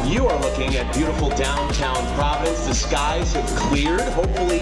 You are looking at beautiful downtown Providence. The skies have cleared. Hopefully,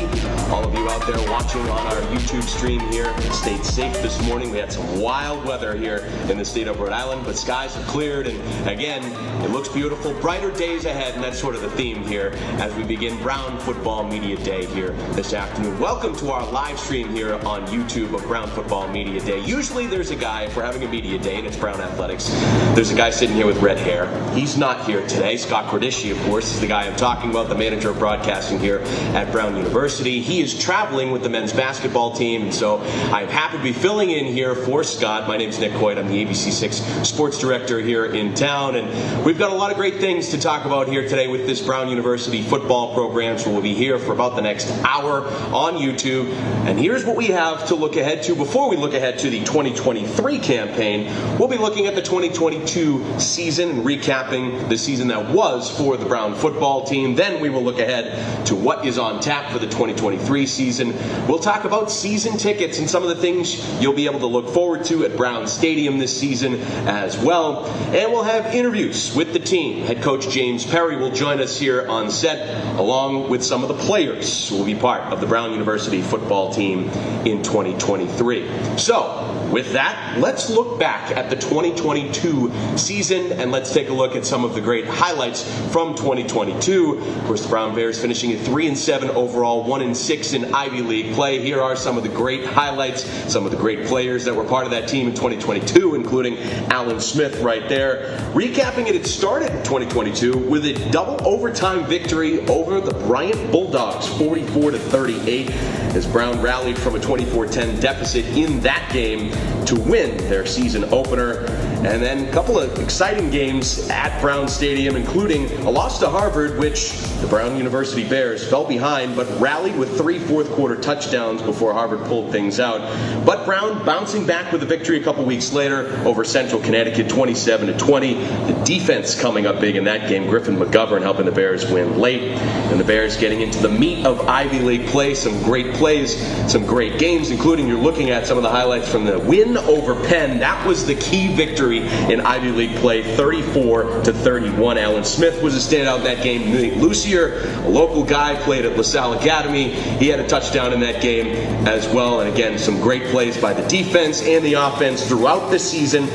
all of you out there watching on our YouTube stream here stayed safe this morning. We had some wild weather here in the state of Rhode Island, but skies have cleared, and again, it looks beautiful. Brighter days ahead, and that's sort of the theme here as we begin Brown Football Media Day here this afternoon. Welcome to our live stream here on YouTube of Brown Football Media Day. Usually there's a guy, if we're having a media day, and it's Brown Athletics, there's a guy sitting here with red hair. He's not here today. Scott Cordisci, of course, is the guy I'm talking about, the manager of broadcasting here at Brown University. He is traveling with the men's basketball team, and so I'm happy to be filling in here for Scott. My name's Nick Coit. I'm the ABC6 sports director here in town, and we've got a lot of great things to talk about here today with this Brown University football program, so we'll be here for about the next hour on YouTube. And here's what we have to look ahead to. Before we look ahead to the 2023 campaign, we'll be looking at the 2022 season and recapping the season that was for the Brown football team. Then we will look ahead to what is on tap for the 2023 season. We'll talk about season tickets and some of the things you'll be able to look forward to at Brown Stadium this season as well. And we'll have interviews with the team. Head coach James Perry will join us here on set, along with some of the players who will be part of the Brown University football team in 2023. So, with that, let's look back at the 2022 season, and let's take a look at some of the great highlights from 2022. Of course, the Brown Bears finishing at 3-7 overall, 1-6 in Ivy League play. Here are some of the great highlights, some of the great players that were part of that team in 2022, including Alan Smith right there. Recapping it started in 2022 with a double overtime victory over the Bryant Bulldogs, 44-38, as Brown rallied from a 24-10 deficit in that game to win their season opener. And then a couple of exciting games at Brown Stadium, including a loss to Harvard, which the Brown University Bears fell behind, but rallied with 3 fourth-quarter touchdowns before Harvard pulled things out. But Brown bouncing back with a victory a couple weeks later over Central Connecticut, 27-20. The defense coming up big in that game. Griffin McGovern helping the Bears win late. And the Bears getting into the meat of Ivy League play. Some great plays, some great games, including you're looking at some of the highlights from the win over Penn. That was the key victory in Ivy League play, 34-31. Alan Smith was a standout in that game. Nate Lucier, a local guy, played at LaSalle Academy. He had a touchdown in that game as well. And again, some great plays by the defense and the offense throughout the season.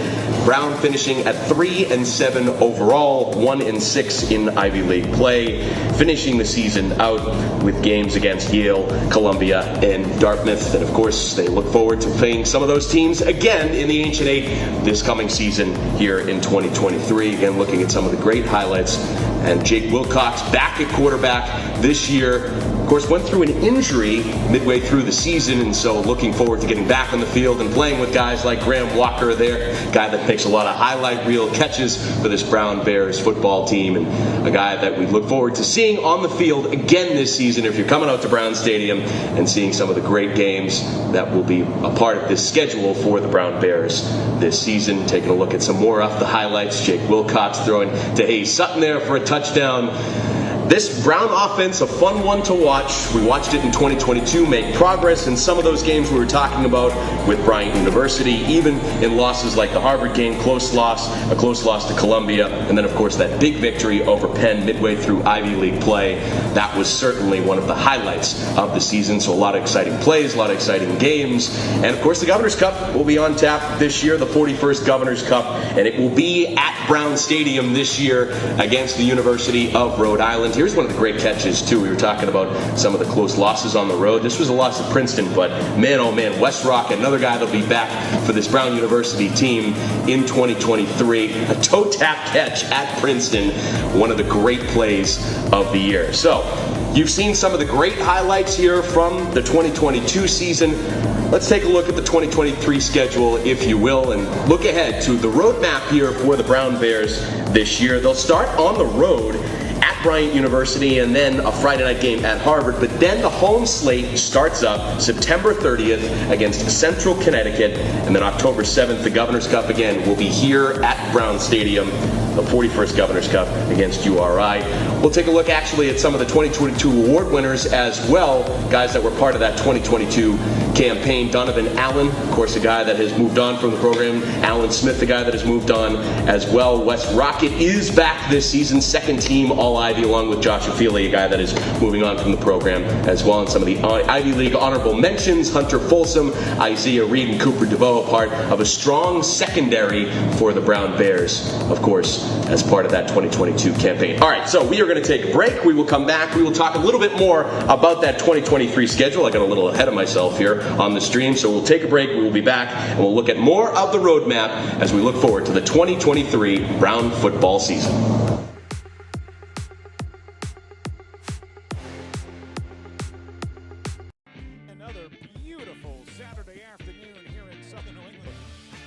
Brown finishing at 3-7 overall, 1-6 in Ivy League play, finishing the season out with games against Yale, Columbia, and Dartmouth. And of course, they look forward to playing some of those teams again in the Ancient Eight this coming season here in 2023. Again, looking at some of the great highlights. And Jake Wilcox back at quarterback this year. Of course, went through an injury midway through the season, and so looking forward to getting back on the field and playing with guys like Graham Walker there, guy that makes a lot of highlight reel catches for this Brown Bears football team, and a guy that we look forward to seeing on the field again this season if you're coming out to Brown Stadium and seeing some of the great games that will be a part of this schedule for the Brown Bears this season. Taking a look at some more off the highlights. Jake Wilcox throwing to Hayes Sutton there for a touchdown. This Brown offense, a fun one to watch. We watched it in 2022 make progress in some of those games we were talking about with Bryant University, even in losses like the Harvard game, a close loss to Columbia, and then of course that big victory over Penn midway through Ivy League play. That was certainly one of the highlights of the season, so a lot of exciting plays, a lot of exciting games. And of course the Governor's Cup will be on tap this year, the 41st Governor's Cup, and it will be at Brown Stadium this year against the University of Rhode Island. Here's one of the great catches, too. We were talking about some of the close losses on the road. This was a loss to Princeton, but man, oh man, Wes Rocket, another guy that'll be back for this Brown University team in 2023. A toe tap catch at Princeton, one of the great plays of the year. So, you've seen some of the great highlights here from the 2022 season. Let's take a look at the 2023 schedule, if you will, and look ahead to the roadmap here for the Brown Bears this year. They'll start on the road at Bryant University and then a Friday night game at Harvard, but then the home slate starts up September 30th against Central Connecticut, and then October 7th, the Governor's Cup again will be here at Brown Stadium, the 41st Governor's Cup against URI. We'll take a look actually at some of the 2022 award winners as well, guys that were part of that 2022 campaign. Donovan Allen, of course, a guy that has moved on from the program. Alan Smith, the guy that has moved on as well. Wes Rocket is back this season, second team All-Ivy, along with Joshua Feely, a guy that is moving on from the program as well. And some of the Ivy League honorable mentions, Hunter Folsom, Isaiah Reed, and Cooper DeVoe, part of a strong secondary for the Brown Bears, of course, as part of that 2022 campaign. All right, so we are going to take a break. We will come back. We will talk a little bit more about that 2023 schedule. I got a little ahead of myself here on the stream, so we'll take a break. We will be back, and we'll look at more of the roadmap as we look forward to the 2023 Brown football season. Another beautiful Saturday afternoon here in Southern New England.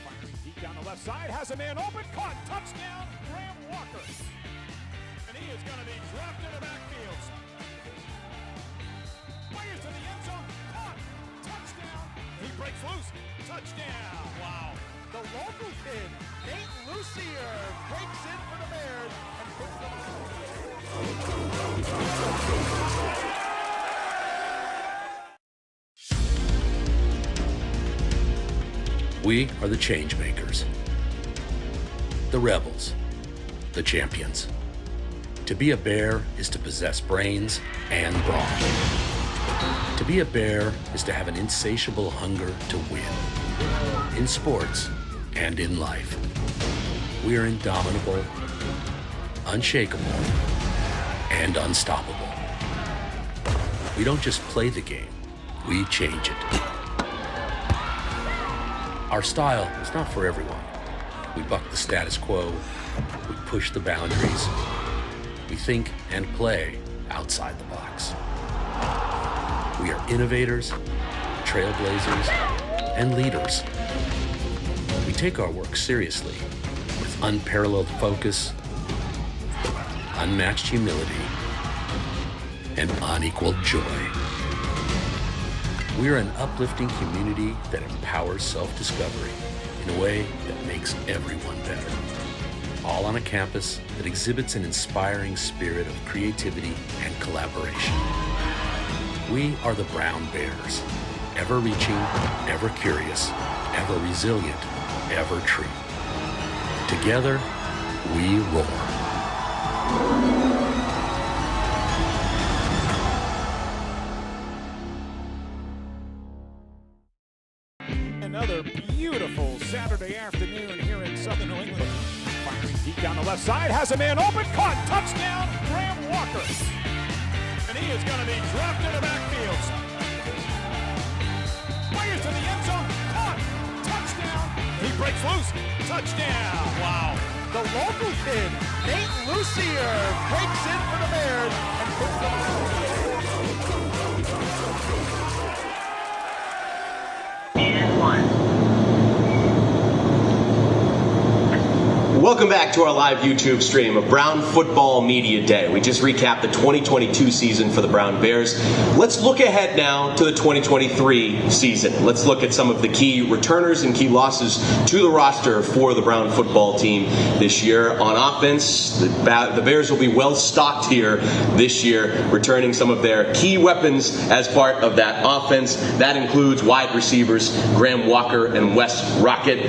Firing deep down the left side, has a man open, caught, touchdown, Graham Walker. And he is going to be dropped in the backfield. Fires to the end zone, caught, touchdown. He breaks loose, touchdown. Wow. The local kid, Nate Lucier, breaks in for the Bears and puts them We are the change makers, the rebels, the champions. To be a bear is to possess brains and brawn. To be a bear is to have an insatiable hunger to win, in sports and in life. We are indomitable, unshakable, and unstoppable. We don't just play the game, we change it. Our style is not for everyone. We buck the status quo, we push the boundaries, we think and play outside the box. We are innovators, trailblazers, and leaders. We take our work seriously with unparalleled focus, unmatched humility, and unequaled joy. We are an uplifting community that empowers self-discovery in a way that makes everyone better. All on a campus that exhibits an inspiring spirit of creativity and collaboration. We are the Brown Bears, ever reaching, ever curious, ever resilient, ever true. Together, we roar. another beautiful Saturday afternoon here in Southern New England. Firing deep down the left side, has a man open, caught, touchdown, Graham Walker. And he is going to be dropped in the backfield. Fires to the end zone, caught, touchdown. He breaks loose, touchdown. Wow. The local kid, Nate Lucier, breaks in for the Bears and puts them on. Welcome back to our live YouTube stream of Brown Football Media Day. We just recapped the 2022 season for the Brown Bears. Let's look ahead now to the 2023 season. Let's look at some of the key returners and key losses to the roster for the Brown football team this year. On offense, the Bears will be well stocked here this year, returning some of their key weapons as part of that offense. That includes wide receivers Graham Walker and Wes Rocket.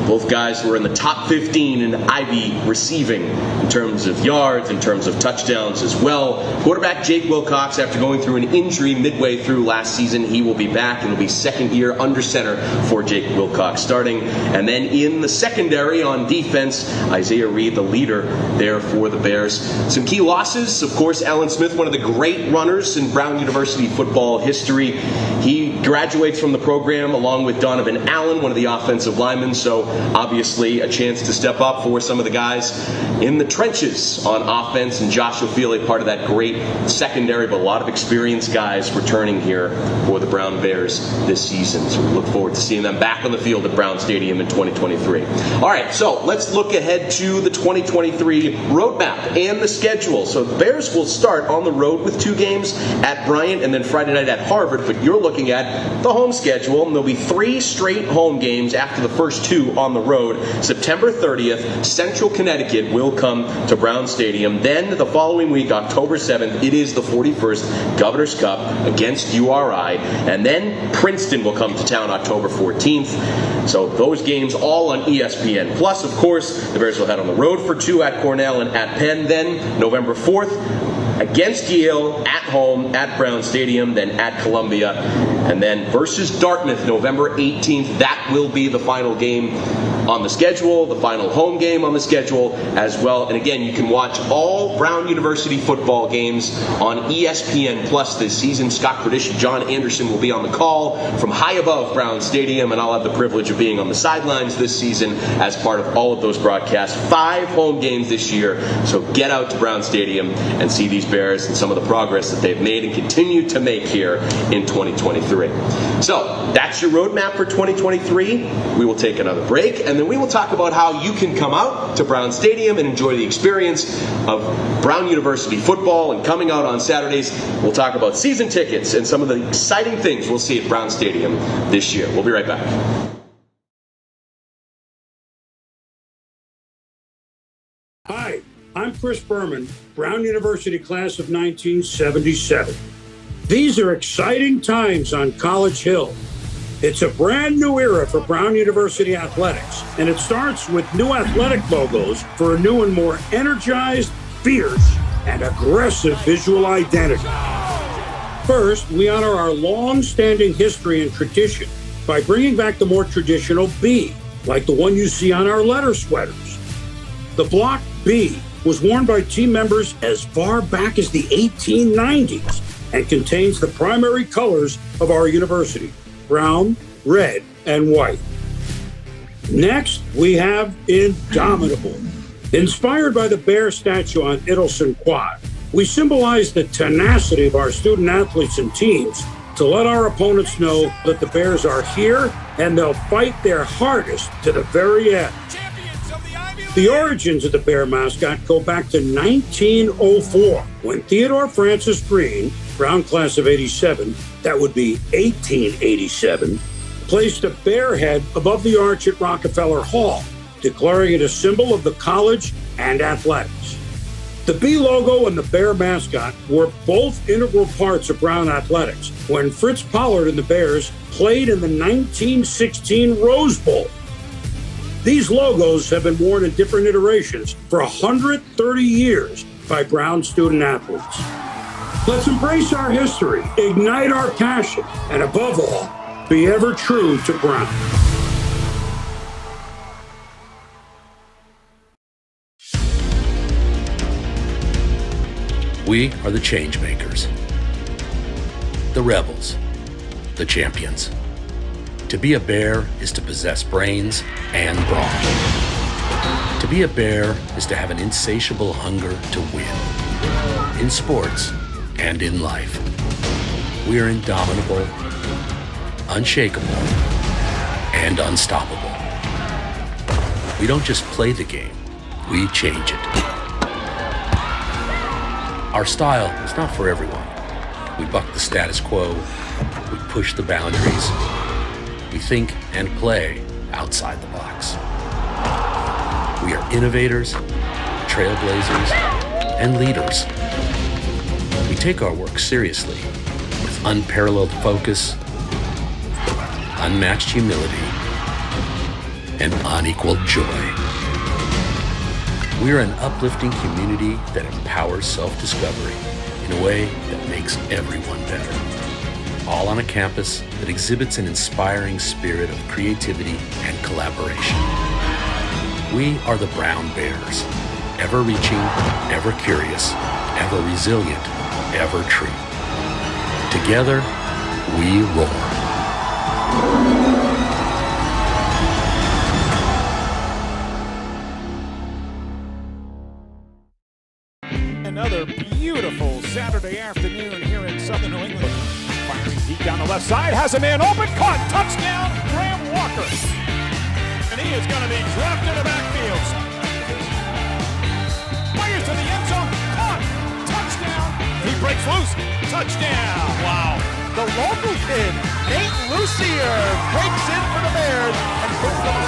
Both guys were in the top 15 in Ivy receiving in terms of yards, in terms of touchdowns as well. Quarterback Jake Wilcox, after going through an injury midway through last season, he will be back and will be second year under center for Jake Wilcox starting. And then in the secondary on defense, Isaiah Reed, the leader there for the Bears. Some key losses, of course, Alan Smith, one of the great runners in Brown University football history. He graduates from the program along with Donovan Allen, one of the offensive linemen, so obviously a chance to step up for some of the guys in the trenches on offense, and Josh O'Feely, part of that great secondary, but a lot of experienced guys returning here for the Brown Bears this season. So we look forward to seeing them back on the field at Brown Stadium in 2023. All right, so let's look ahead to the 2023 roadmap and the schedule. So the Bears will start on the road with 2 games at Bryant and then Friday night at Harvard, but you're looking at the home schedule, and there'll be 3 straight home games after the first 2 on the road. September 30th, Central Connecticut will come to Brown Stadium. Then the following week, October 7th, it is the 41st Governor's Cup against URI. And then Princeton will come to town October 14th. So those games all on ESPN. Plus, of course, the Bears will head on the road for 2 at Cornell and at Penn. Then November 4th, against Yale, at home, at Brown Stadium, then at Columbia, and then versus Dartmouth, November 18th. That will be the final game on the schedule, the final home game on the schedule as well. And again, you can watch all Brown University football games on ESPN Plus this season. Scott Kredish and John Anderson will be on the call from high above Brown Stadium, and I'll have the privilege of being on the sidelines this season as part of all of those broadcasts. 5 home games this year, so get out to Brown Stadium and see these Bears and some of the progress that they've made and continue to make here in 2023. So that's your roadmap for 2023. We will take another break, and then we will talk about how you can come out to Brown Stadium and enjoy the experience of Brown University football. And coming out on Saturdays, we'll talk about season tickets and some of the exciting things we'll see at Brown Stadium this year. We'll be right back. Hi, I'm Chris Berman, Brown University class of 1977. These are exciting times on College Hill. It's a brand new era for Brown University athletics, and it starts with new athletic logos for a new and more energized, fierce, and aggressive visual identity. First, we honor our long-standing history and tradition by bringing back the more traditional B, like the one you see on our letter sweaters. The Block B was worn by team members as far back as the 1890s and contains the primary colors of our university: brown, red, and white. Next, we have Indomitable. Inspired by the bear statue on Idelson Quad, we symbolize the tenacity of our student athletes and teams to let our opponents know that the Bears are here and they'll fight their hardest to the very end. The origins of the Bear mascot go back to 1904, when Theodore Francis Green, Brown class of 87, that would be 1887, placed a bear head above the arch at Rockefeller Hall, declaring it a symbol of the college and athletics. The B logo and the Bear mascot were both integral parts of Brown athletics when Fritz Pollard and the Bears played in the 1916 Rose Bowl. These logos have been worn in different iterations for 130 years by Brown student athletes. Let's embrace our history, ignite our passion, and above all, be ever true to Brown. We are the change makers, the rebels, the champions. To be a Bear is to possess brains and brawn. To be a Bear is to have an insatiable hunger to win, in sports and in life. We are indomitable, unshakable, and unstoppable. We don't just play the game, we change it. Our style is not for everyone. We buck the status quo, we push the boundaries, we think and play outside the box. We are innovators, trailblazers, and leaders. We take our work seriously with unparalleled focus, unmatched humility, and unequaled joy. We're an uplifting community that empowers self-discovery in a way that makes everyone better. All on a campus that exhibits an inspiring spirit of creativity and collaboration. We are the Brown Bears, ever reaching, ever curious, ever resilient, ever true. Together, we roar. Another beautiful Saturday afternoon here in Southern New England. Firing deep down the left side, has a man open, caught, touchdown, Graham Walker. And he is going to be dropped in the backfield. Fires to the end zone, caught, touchdown. He breaks loose, touchdown. Wow. The local kid, Nate Lucier, breaks in for the Bears and puts them on.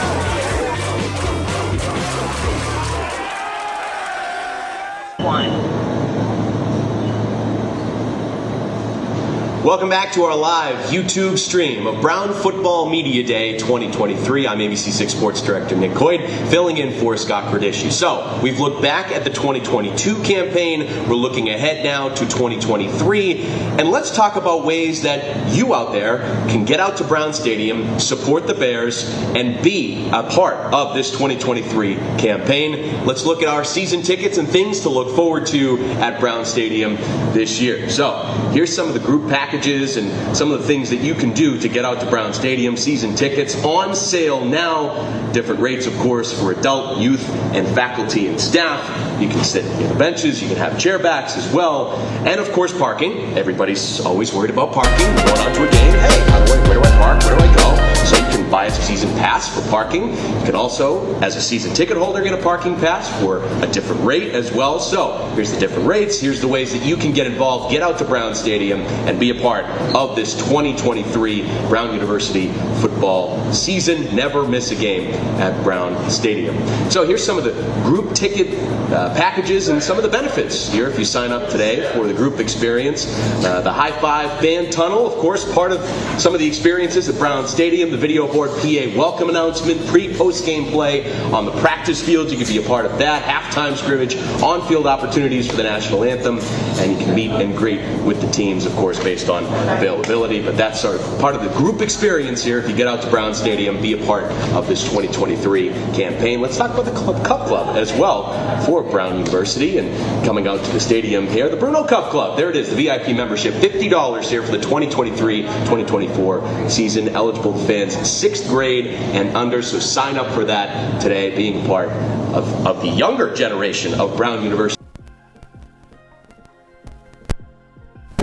Welcome back to our live YouTube stream of Brown Football Media Day 2023. I'm ABC6 Sports Director Nick Coit, filling in for Scott Gradisci. So, we've looked back at the 2022 campaign, we're looking ahead now to 2023, and let's talk about ways that you out there can get out to Brown Stadium, support the Bears, and be a part of this 2023 campaign. Let's look at our season tickets and things to look forward to at Brown Stadium this year. So, here's some of the group packages and some of the things that you can do to get out to Brown Stadium. Season tickets on sale now. Different rates, of course, for adult, youth, and faculty and staff. You can sit in the benches. You can have chair backs as well. And, of course, parking. Everybody's always worried about parking. Going out to a game. Hey, where do I park? Where do I go? So you can buy a season pass for parking. You can also, as a season ticket holder, get a parking pass for a different rate as well. So here's the different rates. Here's the ways that you can get involved. Get out to Brown Stadium and be a part of this 2023 Brown University football season. Never miss a game at Brown Stadium. So here's some of the group ticket packages and some of the benefits here if you sign up today for the group experience. The High Five Band Tunnel, of course, part of some of the experiences at Brown Stadium. The video board PA welcome announcement, pre-post game play on the practice field. You can be a part of that. Halftime scrimmage, on-field opportunities for the national anthem, and you can meet and greet with the teams, of course, based on availability. But that's sort of part of the group experience here. If you get out to Brown Stadium, be a part of this 2023 campaign. Let's talk about the Cup Club as well for Brown University, and coming out to the stadium here, the Bruno Cup Club. There it is, the VIP membership, $50 here for the 2023-2024 season, eligible fans 6th grade and under. So sign up for that today, being part of the younger generation of Brown University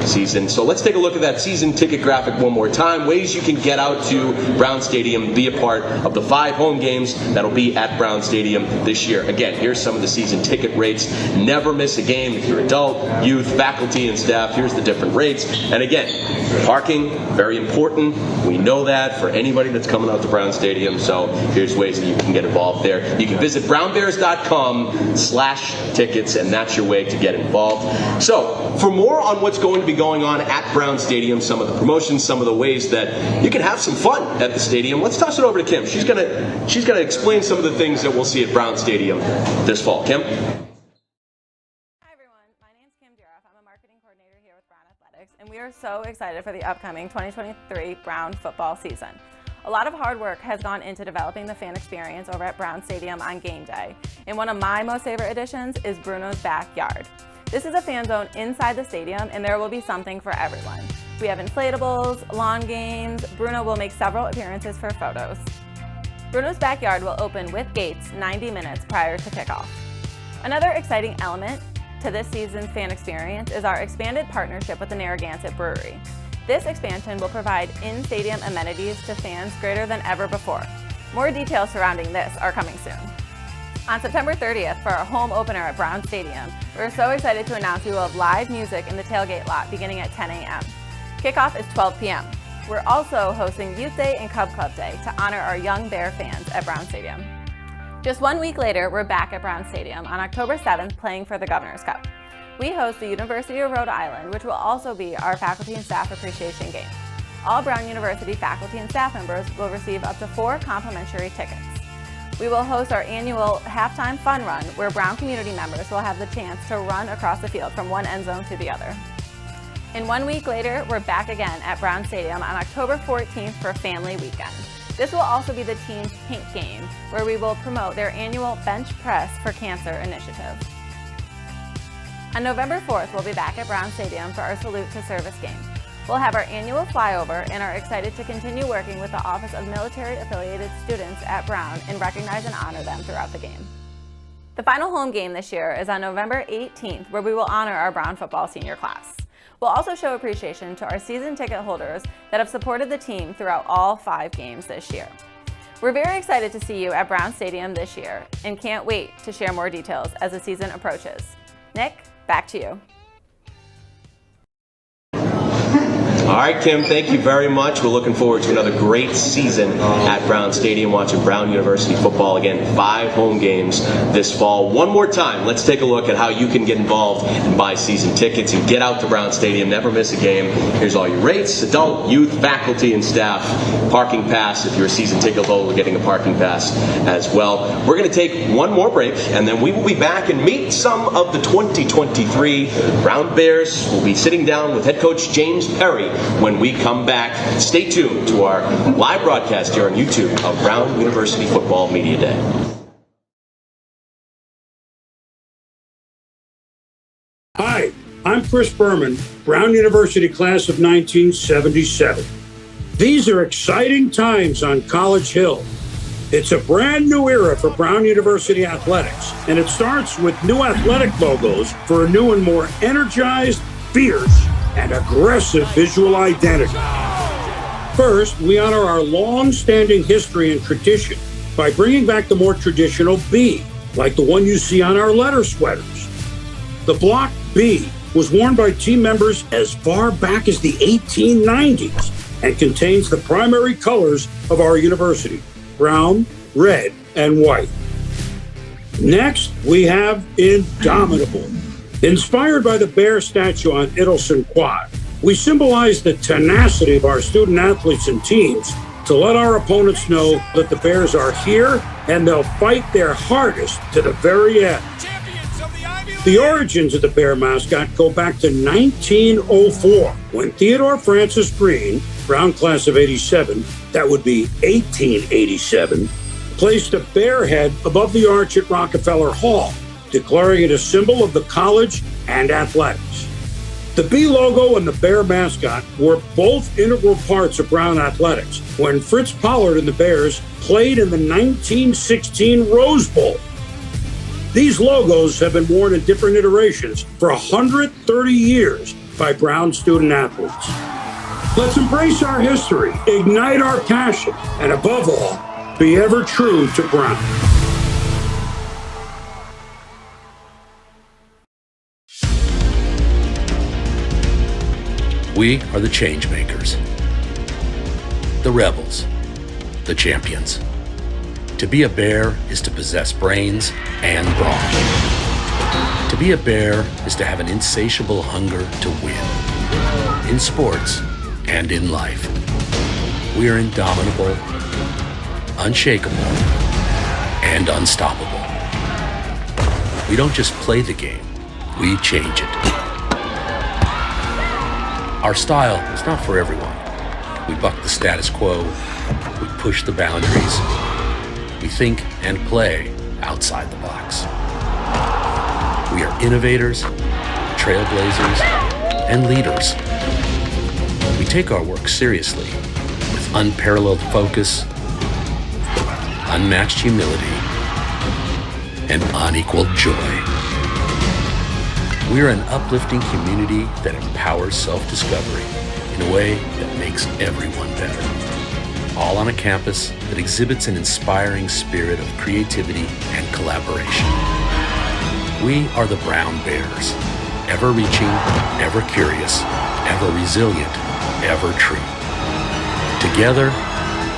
season. So let's take a look at that season ticket graphic one more time. Ways you can get out to Brown Stadium, be a part of the 5 home games that'll be at Brown Stadium this year. Again, here's some of the season ticket rates. Never miss a game if you're adult, youth, faculty, and staff. Here's the different rates. And again, parking, very important. We know that for anybody that's coming out to Brown Stadium. So here's ways that you can get involved there. You can visit brownbears.com/tickets, and that's your way to get involved. So for more on what's going to be going on at Brown Stadium, some of the promotions, some of the ways that you can have some fun at the stadium, let's toss it over to Kim. She's gonna explain some of the things that we'll see at Brown Stadium this fall. Kim? Hi everyone, my name's Kim Duroff. I'm a marketing coordinator here with Brown Athletics, and we are so excited for the upcoming 2023 Brown football season. A lot of hard work has gone into developing the fan experience over at Brown Stadium on game day, and one of my most favorite additions is Bruno's Backyard. This is a fan zone inside the stadium, and there will be something for everyone. We have inflatables, lawn games. Bruno will make several appearances for photos. Bruno's Backyard will open with gates 90 minutes prior to kickoff. Another exciting element to this season's fan experience is our expanded partnership with the Narragansett Brewery. This expansion will provide in-stadium amenities to fans greater than ever before. More details surrounding this are coming soon. On September 30th, for our home opener at Brown Stadium, we're so excited to announce we will have live music in the tailgate lot beginning at 10 a.m. Kickoff is 12 p.m. We're also hosting Youth Day and Cub Club Day to honor our young Bear fans at Brown Stadium. Just 1 week later, we're back at Brown Stadium on October 7th playing for the Governor's Cup. We host the University of Rhode Island, which will also be our faculty and staff appreciation game. All Brown University faculty and staff members will receive up to 4 complimentary tickets. we will host our annual halftime fun run where Brown community members will have the chance to run across the field from one end zone to the other. And 1 week later, we're back again at Brown Stadium on October 14th for Family Weekend. This will also be the team's pink game, where we will promote their annual Bench Press for Cancer initiative. On November 4th, we'll be back at Brown Stadium for our Salute to Service game. We'll have our annual flyover and are excited to continue working with the Office of Military Affiliated Students at Brown and recognize and honor them throughout the game. The final home game this year is on November 18th, where we will honor our Brown football senior class. We'll also show appreciation to our season ticket holders that have supported the team throughout all 5 games this year. We're very excited to see you at Brown Stadium this year and can't wait to share more details as the season approaches. Nick, back to you. All right, Kim, thank you very much. We're looking forward to another great season at Brown Stadium, watching Brown University football. Again, 5 home games this fall. One more time, let's take a look at how you can get involved and buy season tickets and get out to Brown Stadium. Never miss a game. Here's all your rates: adult, youth, faculty, and staff. Parking pass. If you're a season ticket holder, we're getting a parking pass as well. We're going to take one more break, and then we will be back and meet some of the 2023 Brown Bears. We'll be sitting down with head coach James Perry when we come back. Stay tuned to our live broadcast here on YouTube of Brown University Football Media Day. Hi, I'm Chris Berman, Brown University class of 1977. These are exciting times on College Hill. It's a brand new era for Brown University athletics, and it starts with new athletic logos for a new and more energized, fierce, and aggressive visual identity. First, we honor our long-standing history and tradition by bringing back the more traditional B, like the one you see on our letter sweaters. The block B was worn by team members as far back as the 1890s and contains the primary colors of our university: brown, red, and white. Next, we have Indomitable. Inspired by the bear statue on Idelson Quad, we symbolize the tenacity of our student athletes and teams to let our opponents know that the Bears are here and they'll fight their hardest to the very end. The origins of the Bear mascot go back to 1904, when Theodore Francis Green, Brown class of 87, that would be 1887, placed a bear head above the arch at Rockefeller Hall, declaring it a symbol of the college and athletics. The B logo and the Bear mascot were both integral parts of Brown athletics when Fritz Pollard and the Bears played in the 1916 Rose Bowl. These logos have been worn in different iterations for 130 years by Brown student athletes. Let's embrace our history, ignite our passion, and above all, be ever true to Brown. We are the change makers, the rebels, the champions. To be a bear is to possess brains and brawn. To be a bear is to have an insatiable hunger to win, in sports and in life. We are indomitable, unshakable, and unstoppable. We don't just play the game, we change it. Our style is not for everyone. We buck the status quo, we push the boundaries, we think and play outside the box. We are innovators, trailblazers, and leaders. We take our work seriously with unparalleled focus, unmatched humility, and unequaled joy. We are an uplifting community that empowers self-discovery in a way that makes everyone better. All on a campus that exhibits an inspiring spirit of creativity and collaboration. We are the Brown Bears, ever reaching, ever curious, ever resilient, ever true. Together,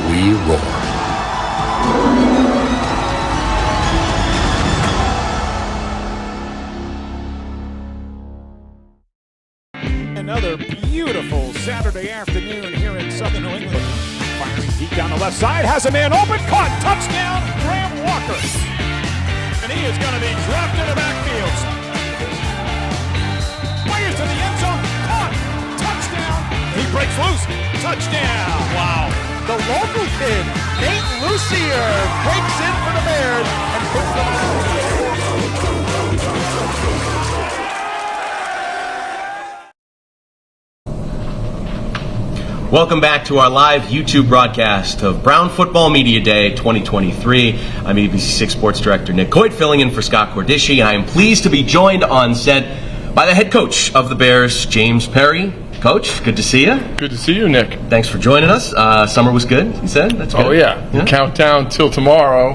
we roar. Another beautiful Saturday afternoon here in Southern New England. Deep down the left side, has a man open, caught, touchdown, Graham Walker. And he is going to be dropped in the backfield. Fires to the end zone, caught, touchdown. He breaks loose, touchdown. Wow. The local kid, Nate Lucier, breaks in for the Bears and puts them on. Welcome back to our live YouTube broadcast of Brown Football Media Day 2023. I'm ABC6 Sports Director Nick Coit, filling in for Scott Cordisci, and I am pleased to be joined on set by the head coach of the Bears, James Perry. Coach, good to see you. Good to see you, Nick. Thanks for joining us. Summer was good, you said? That's good. Oh, yeah. Countdown till tomorrow.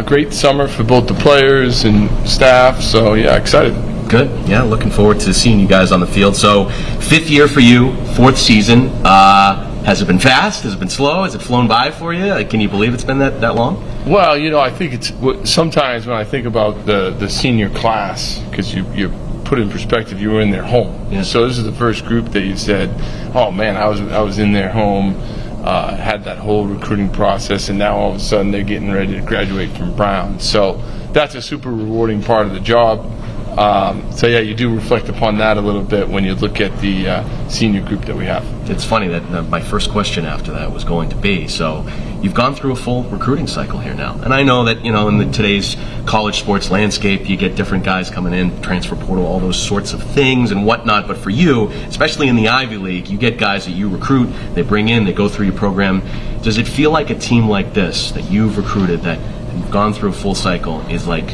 Great summer for both the players and staff, so, yeah, excited. Good. Yeah, looking forward to seeing you guys on the field. So, 5th year for you, 4th season. Has it been fast? Has it been slow? Has it flown by for you? Can you believe it's been that long? Well, you know, I think it's sometimes when I think about the senior class, because you put in perspective, you were in their home. Yeah. So this is the first group that you said, oh man, I was in their home, had that whole recruiting process, and now all of a sudden they're getting ready to graduate from Brown. So that's a super rewarding part of the job. So yeah, you do reflect upon that a little bit when you look at the senior group that we have. It's funny that my first question after that was going to be, so you've gone through a full recruiting cycle here now. And I know that, you know, in today's college sports landscape, you get different guys coming in, transfer portal, all those sorts of things and whatnot. But for you, especially in the Ivy League, you get guys that you recruit, they bring in, they go through your program. Does it feel like a team like this that you've recruited, that you've gone through a full cycle, is like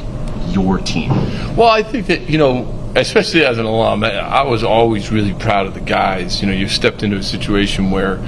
your team? Well, I think that, you know, especially as an alum, I was always really proud of the guys. You know, you stepped into a situation where,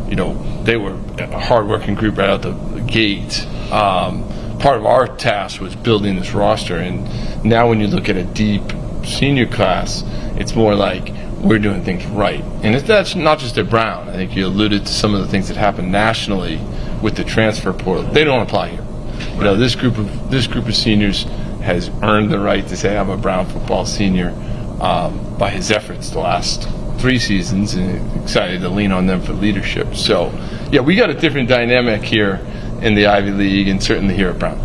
you know, they were a hardworking group right out the gate. Part of our task was building this roster, and now when you look at a deep senior class, it's more like we're doing things right. And that's not just at Brown. I think you alluded to some of the things that happened nationally with the transfer portal. They don't apply here. You know, this group of seniors has earned the right to say I'm a Brown football senior by his efforts the last 3 seasons, and excited to lean on them for leadership. So, yeah, we got a different dynamic here in the Ivy League and certainly here at Brown.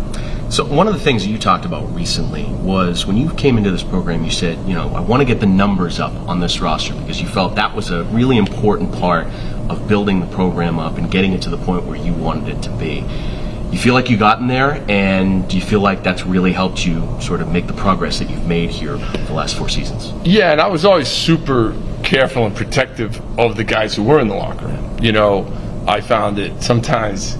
So one of the things you talked about recently was when you came into this program, you said, you know, I want to get the numbers up on this roster because you felt that was a really important part of building the program up and getting it to the point where you wanted it to be. You feel like you've gotten there, and do you feel like that's really helped you sort of make the progress that you've made here the last 4 seasons? Yeah, and I was always super careful and protective of the guys who were in the locker room. You know, I found that sometimes,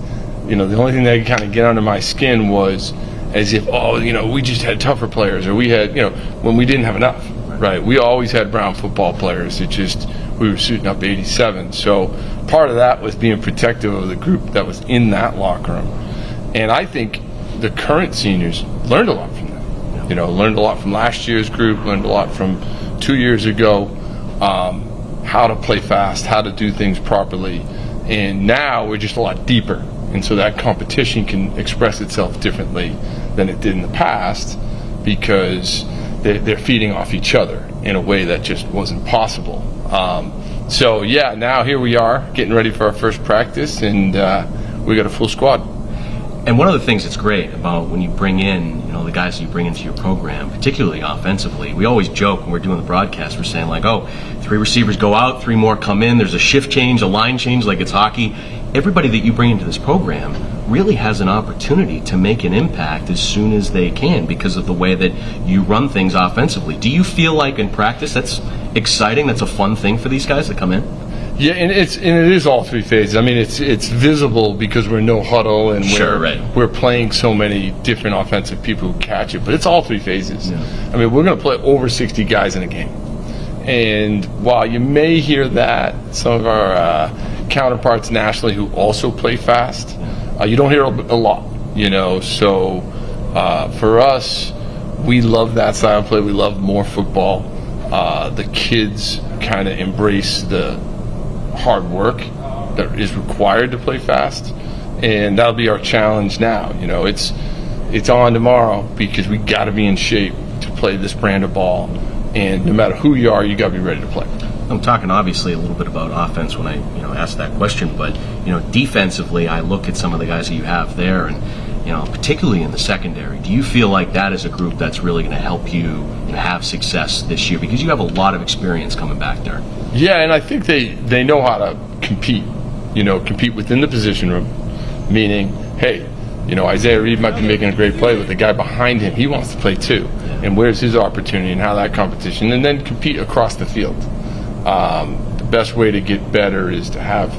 you know, the only thing that could kind of get under my skin was as if, oh, you know, we just had tougher players, or we had, you know, when we didn't have enough, right? We always had Brown football players. It just, we were suiting up 87. So part of that was being protective of the group that was in that locker room. And I think the current seniors learned a lot from them. You know, learned a lot from last year's group, learned a lot from 2 years ago, how to play fast, how to do things properly. And now we're just a lot deeper. And so that competition can express itself differently than it did in the past because they're feeding off each other in a way that just wasn't possible. So, yeah, now here we are getting ready for our first practice, and we got a full squad. And one of the things that's great about when you bring in, you know, the guys that you bring into your program, particularly offensively, we always joke when we're doing the broadcast, we're saying like, oh, 3 receivers go out, 3 more come in, there's a shift change, a line change like it's hockey. Everybody that you bring into this program really has an opportunity to make an impact as soon as they can because of the way that you run things offensively. Do you feel like in practice that's exciting, that's a fun thing for these guys that come in? Yeah, and it is all 3 phases. I mean, it's visible because we're no huddle and we're playing so many different offensive people who catch it. But it's all 3 phases. Yeah. I mean, we're going to play over 60 guys in a game. And while you may hear that some of our counterparts nationally who also play fast, you don't hear a lot. You know, so for us, we love that style of play. We love more football. The kids kind of embrace the hard work that is required to play fast, and that'll be our challenge now. You know, it's on tomorrow because we got to be in shape to play this brand of ball, and no matter who you are, you got to be ready to play. I'm talking obviously a little bit about offense when I ask that question, but defensively, I look at some of the guys that you have there, and particularly in the secondary. Do you feel like that is a group that's really going to help you have success this year, because you have a lot of experience coming back there? Yeah, and I think they know how to compete. Compete within the position room, meaning, hey, Isaiah Reed might be making a great play, but the guy behind him, he wants to play too. And where's his opportunity and how that competition, and then compete across the field. The best way to get better is to have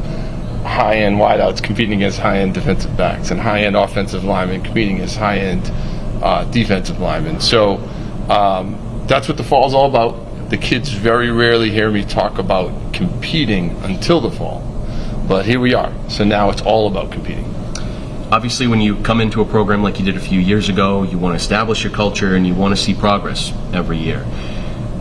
high-end wideouts competing against high-end defensive backs and high-end offensive linemen competing against high-end defensive linemen. So that's what the fall is all about. The kids very rarely hear me talk about competing until the fall. But here we are. So now it's all about competing. Obviously, when you come into a program like you did a few years ago, you want to establish your culture and you want to see progress every year.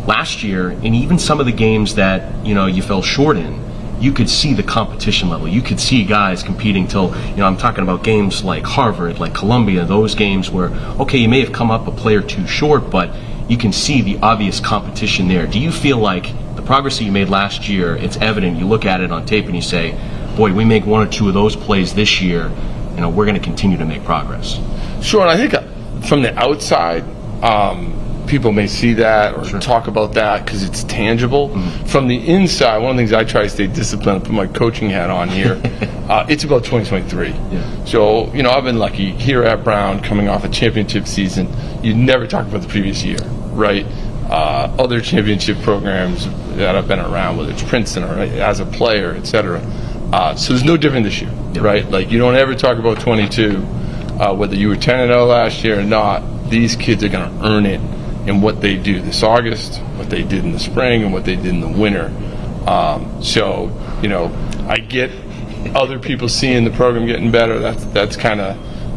Last year, in even some of the games that you fell short in, you could see the competition level. You could see guys competing till, I'm talking about games like Harvard, like Columbia, those games where, okay, you may have come up a play or two short, but you can see the obvious competition there. Do you feel like the progress that you made last year, it's evident, you look at it on tape and you say, boy, we make one or two of those plays this year, we're going to continue to make progress? Sure, and I think from the outside, people may see that or talk about that because it's tangible. Mm-hmm. From the inside, one of the things I try to stay disciplined, put my coaching hat on here, it's about 2023. Yeah. So, I've been lucky here at Brown coming off a championship season. You never talk about the previous year, right? Other championship programs that I've been around, whether it's Princeton or as a player, et cetera. So there's no different this year, right? Like, you don't ever talk about 22, whether you were 10-0 last year or not. These kids are going to earn it in what they do this August, what they did in the spring, and what they did in the winter. So, I get other people seeing the program getting better. That's kind of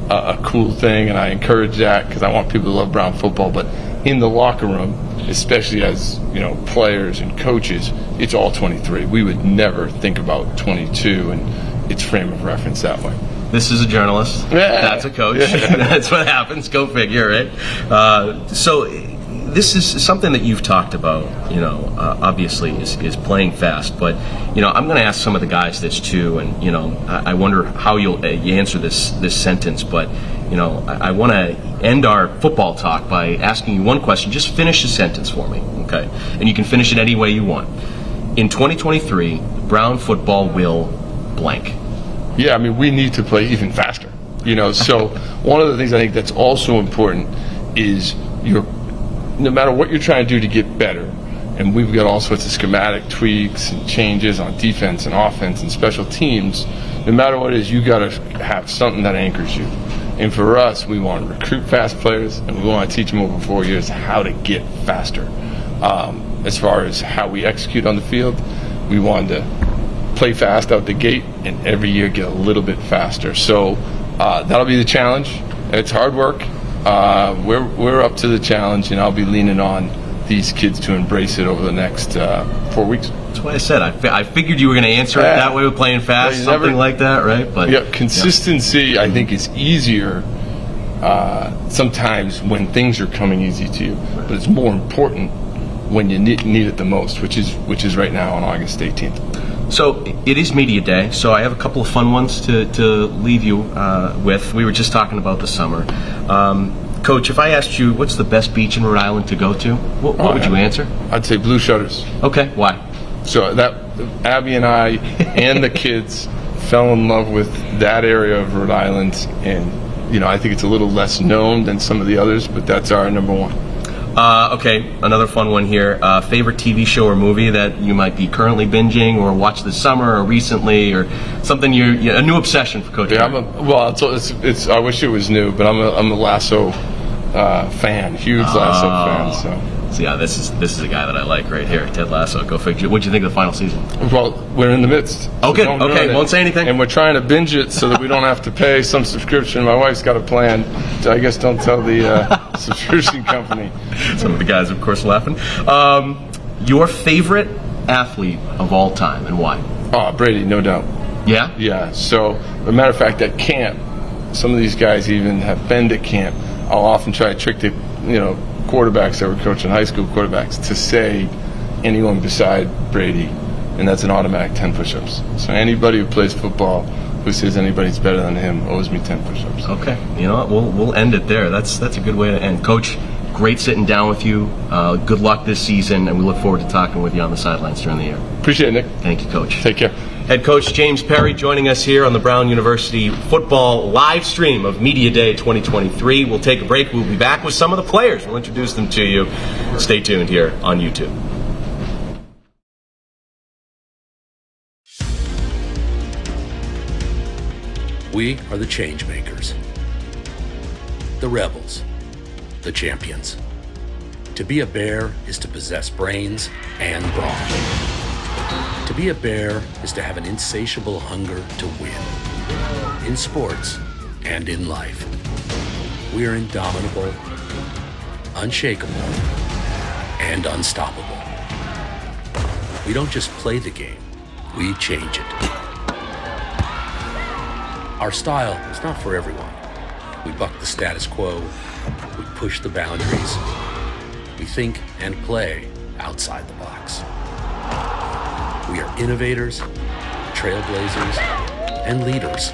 a cool thing, and I encourage that because I want people to love Brown football. But in the locker room, especially as players and coaches, it's all 23. We would never think about 22 and its frame of reference that way. This is a journalist. Yeah. That's a coach. Yeah. That's what happens. Go figure, right? So this is something that you've talked about, obviously is playing fast. But, I'm going to ask some of the guys this too. And, I wonder how you answer this sentence. But, I want to end our football talk by asking you one question. Just finish the sentence for me, okay? And you can finish it any way you want. In 2023, Brown football will blank. Yeah, we need to play even faster. So one of the things I think that's also important is no matter what you're trying to do to get better, and we've got all sorts of schematic tweaks and changes on defense and offense and special teams, no matter what it is, you got to have something that anchors you. And for us, we want to recruit fast players, and we want to teach them over 4 years how to get faster. As far as how we execute on the field, we wanted to play fast out the gate and every year get a little bit faster. So that'll be the challenge. It's hard work. We're up to the challenge, and I'll be leaning on these kids to embrace it over the next 4 weeks. That's what I said. I figured you were going to answer it that way with playing fast, something like that, right? But yeah, consistency I think is easier sometimes when things are coming easy to you, but it's more important when you need it the most, which is right now on August 18th. So it is media day, so I have a couple of fun ones to leave you with. We were just talking about the summer. Coach, if I asked you what's the best beach in Rhode Island to go to, what would you answer? I'd say Blue Shutters. Okay, why? So that Abby and I and the kids fell in love with that area of Rhode Island, and I think it's a little less known than some of the others, but that's our number one. Okay, another fun one here. Favorite TV show or movie that you might be currently binging or watched this summer or recently, or something a new obsession for Coach? Yeah, it's I wish it was new, but I'm a Lasso fan, huge Lasso fan. So yeah, this is a guy that I like right here, Ted Lasso. Go figure. What'd you think of the final season? Well, we're in the midst. Okay, won't say anything. And we're trying to binge it so that we don't have to pay some subscription. My wife's got a plan. I guess don't tell the subscription company. Some of the guys, of course, laughing. Your favorite athlete of all time and why? Oh, Brady, no doubt. Yeah? Yeah. So, as a matter of fact, at camp, some of these guys even have been to camp. I'll often try to trick the quarterbacks that were coaching high school quarterbacks to say, anyone beside Brady, and that's an automatic 10 push-ups. So anybody who plays football who says anybody's better than him owes me 10 push-ups. Okay, you know what? We'll end it there. That's a good way to end. Coach, great sitting down with you. Good luck this season, and we look forward to talking with you on the sidelines during the year. Appreciate it, Nick. Thank you, Coach. Take care. Head coach James Perry joining us here on the Brown University football live stream of Media Day 2023. We'll take a break. We'll be back with some of the players. We'll introduce them to you. Stay tuned here on YouTube. We are the change makers, the rebels, the champions. To be a bear is to possess brains and brawn. To be a bear is to have an insatiable hunger to win, in sports and in life. We are indomitable, unshakable, and unstoppable. We don't just play the game, we change it. Our style is not for everyone. We buck the status quo, we push the boundaries, we think and play outside the box. We are innovators, trailblazers, and leaders.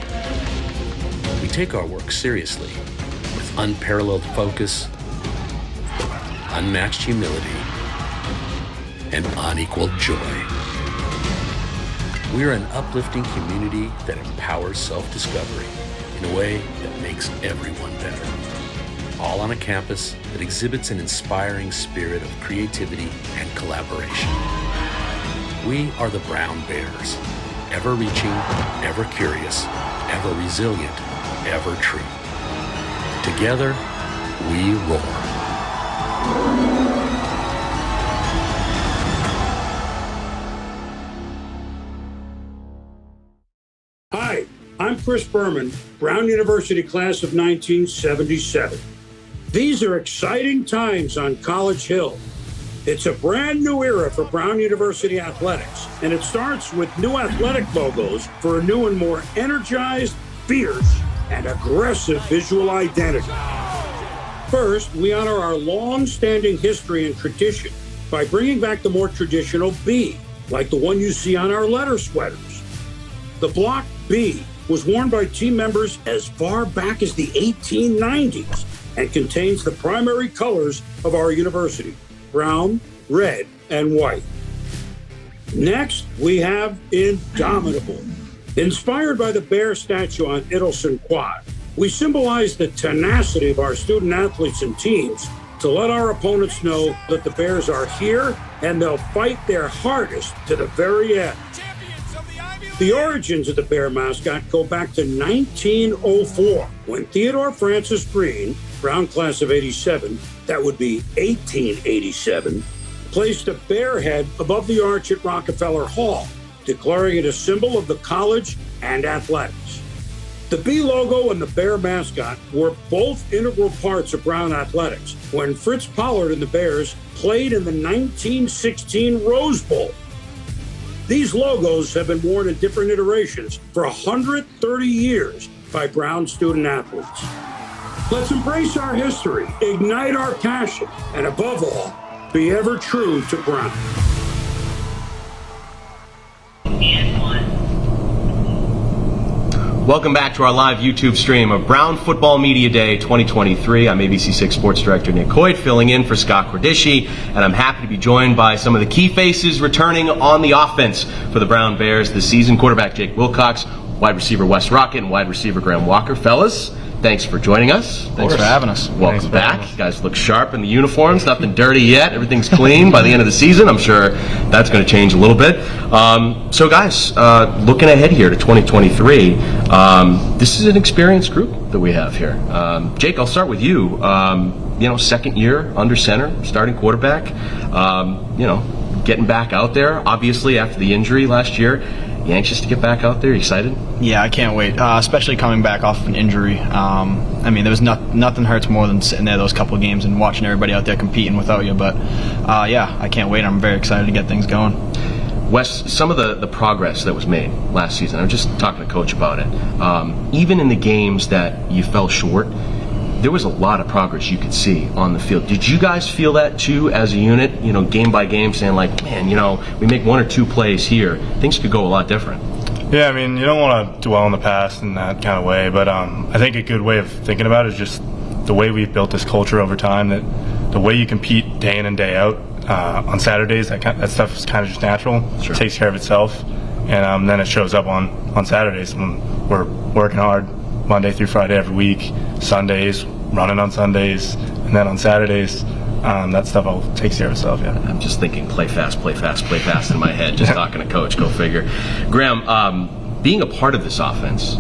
We take our work seriously with unparalleled focus, unmatched humility, and unequaled joy. We are an uplifting community that empowers self-discovery in a way that makes everyone better. All on a campus that exhibits an inspiring spirit of creativity and collaboration. We are the Brown Bears, ever reaching, ever curious, ever resilient, ever true. Together, we roar. Hi, I'm Chris Berman, Brown University class of 1977. These are exciting times on College Hill. It's a brand new era for Brown University athletics, and it starts with new athletic logos for a new and more energized, fierce, and aggressive visual identity. First, we honor our long-standing history and tradition by bringing back the more traditional B, like the one you see on our letter sweaters. The Block B was worn by team members as far back as the 1890s and contains the primary colors of our university: brown, red, and white. Next, we have Indomitable. Inspired by the bear statue on Idelson Quad, we symbolize the tenacity of our student athletes and teams to let our opponents know that the Bears are here and they'll fight their hardest to the very end. The origins of the Bear mascot go back to 1904, when Theodore Francis Green, Brown class of 87, that would be 1887, placed a bear head above the arch at Rockefeller Hall, declaring it a symbol of the college and athletics. The B logo and the Bear mascot were both integral parts of Brown athletics when Fritz Pollard and the Bears played in the 1916 Rose Bowl. These logos have been worn in different iterations for 130 years by Brown student athletes. Let's embrace our history, ignite our passion, and above all, be ever true to Brown. Welcome back to our live YouTube stream of Brown Football Media Day 2023. I'm ABC6 Sports Director Nick Coit, filling in for Scott Cordisci, and I'm happy to be joined by some of the key faces returning on the offense for the Brown Bears this season. Quarterback Jake Wilcox, wide receiver Wes Rocket, and wide receiver Graham Walker. Fellas, thanks for joining us. Thanks for having us. Welcome back. You guys look sharp in the uniforms. Nothing dirty yet. Everything's clean by the end of the season. I'm sure that's going to change a little bit. So guys, looking ahead here to 2023, this is an experienced group that we have here. Jake, I'll start with you. Second year under center, starting quarterback, getting back out there, obviously after the injury last year. You anxious to get back out there? You excited? Yeah, I can't wait, especially coming back off an injury. There was nothing hurts more than sitting there those couple of games and watching everybody out there competing without you. But, I can't wait. I'm very excited to get things going. Wes, some of the progress that was made last season, I was just talking to Coach about it. Even in the games that you fell short, there was a lot of progress you could see on the field. Did you guys feel that too as a unit, game by game, saying like, man, we make 1 or 2 plays here, things could go a lot different? Yeah, I mean, you don't want to dwell on the past in that kind of way, but I think a good way of thinking about it is just the way we've built this culture over time, that the way you compete day in and day out on Saturdays, that stuff is kind of just natural. Sure. It takes care of itself, and then it shows up on Saturdays when we're working hard Monday through Friday every week, Sundays, running on Sundays, and then on Saturdays. That stuff all takes care of itself, yeah. I'm just thinking play fast in my head, just talking to Coach, go figure. Graham, being a part of this offense,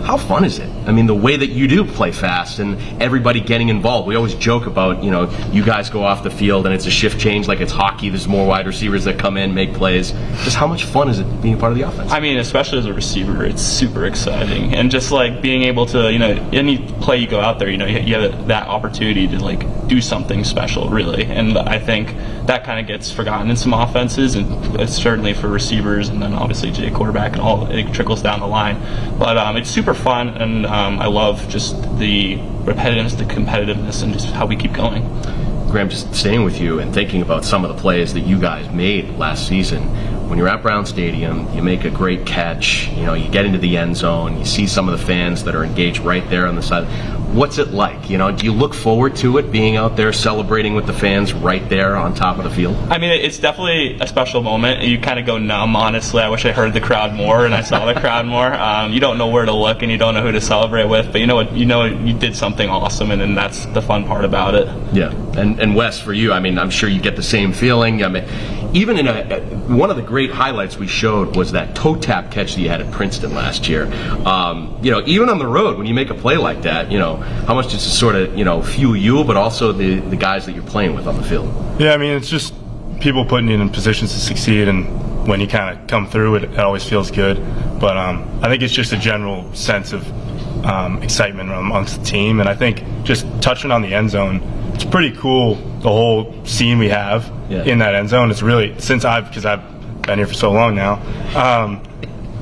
how fun is it? I mean, the way that you do play fast and everybody getting involved. We always joke about, you guys go off the field and it's a shift change like it's hockey. There's more wide receivers that come in, make plays. Just how much fun is it being a part of the offense? I mean, especially as a receiver, it's super exciting. And just like being able to, any play you go out there, you have that opportunity to like do something special, really. And I think that kind of gets forgotten in some offenses, and it's certainly for receivers, and then obviously to the quarterback, and all it trickles down the line. But it's super fun, and I love just the repetitiveness, the competitiveness, and just how we keep going. Graham, just staying with you and thinking about some of the plays that you guys made last season. When you're at Brown Stadium, you make a great catch, you get into the end zone, you see some of the fans that are engaged right there on the side. What's it like? Do you look forward to it, being out there celebrating with the fans right there on top of the field? I mean, it's definitely a special moment. You kind of go numb, honestly. I wish I heard the crowd more and I saw the crowd more. You don't know where to look and you don't know who to celebrate with, but you did something awesome, and then that's the fun part about it. Yeah, and Wes, for you, I mean, I'm sure you get the same feeling. I mean, even in one of the great highlights we showed was that toe tap catch that you had at Princeton last year. Even on the road, when you make a play like that, how much does it sort of, fuel you, but also the guys that you're playing with on the field? Yeah, I mean, it's just people putting you in positions to succeed, and when you kind of come through it always feels good. But I think it's just a general sense of excitement amongst the team, and I think just touching on the end zone, it's pretty cool, the whole scene we have in that end zone. It's really, because I've been here for so long now,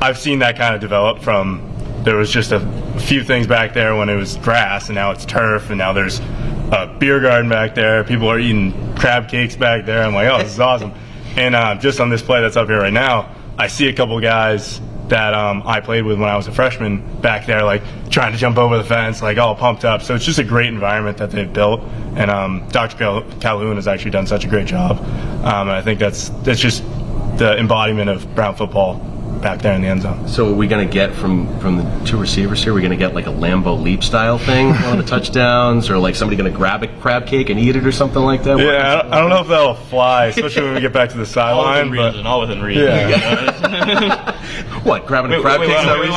I've seen that kind of develop from, there was just a few things back there when it was grass, and now it's turf, and now there's a beer garden back there. People are eating crab cakes back there. I'm like, oh, this is awesome. And just on this play that's up here right now, I see a couple guys that I played with when I was a freshman back there, like trying to jump over the fence, like all pumped up. So it's just a great environment that they've built, and Dr. Calhoun has actually done such a great job. And I think that's just the embodiment of Brown football back there in the end zone. So are we going to get from the two receivers here, we're going to get like a Lambeau Leap style thing on the touchdowns, or like somebody going to grab a crab cake and eat it or something like that? Yeah, I don't know if that'll fly, especially when we get back to the sideline. All within reason. Yeah. What, grabbing a crab cake?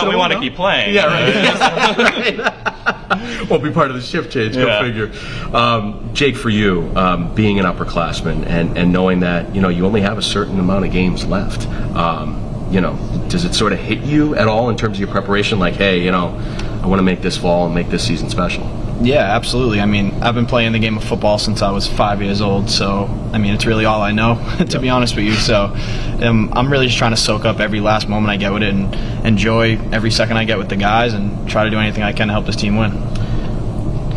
We want to keep playing. Yeah, right. Won't be part of the shift change, go figure. Jake, for you, being an upperclassman and knowing that, you only have a certain amount of games left, does it sort of hit you at all in terms of your preparation? Like, hey, I want to make this fall and make this season special. Yeah, absolutely. I mean, I've been playing the game of football since I was 5 years old, so, I mean, it's really all I know, to be honest with you. So I'm really just trying to soak up every last moment I get with it and enjoy every second I get with the guys and try to do anything I can to help this team win.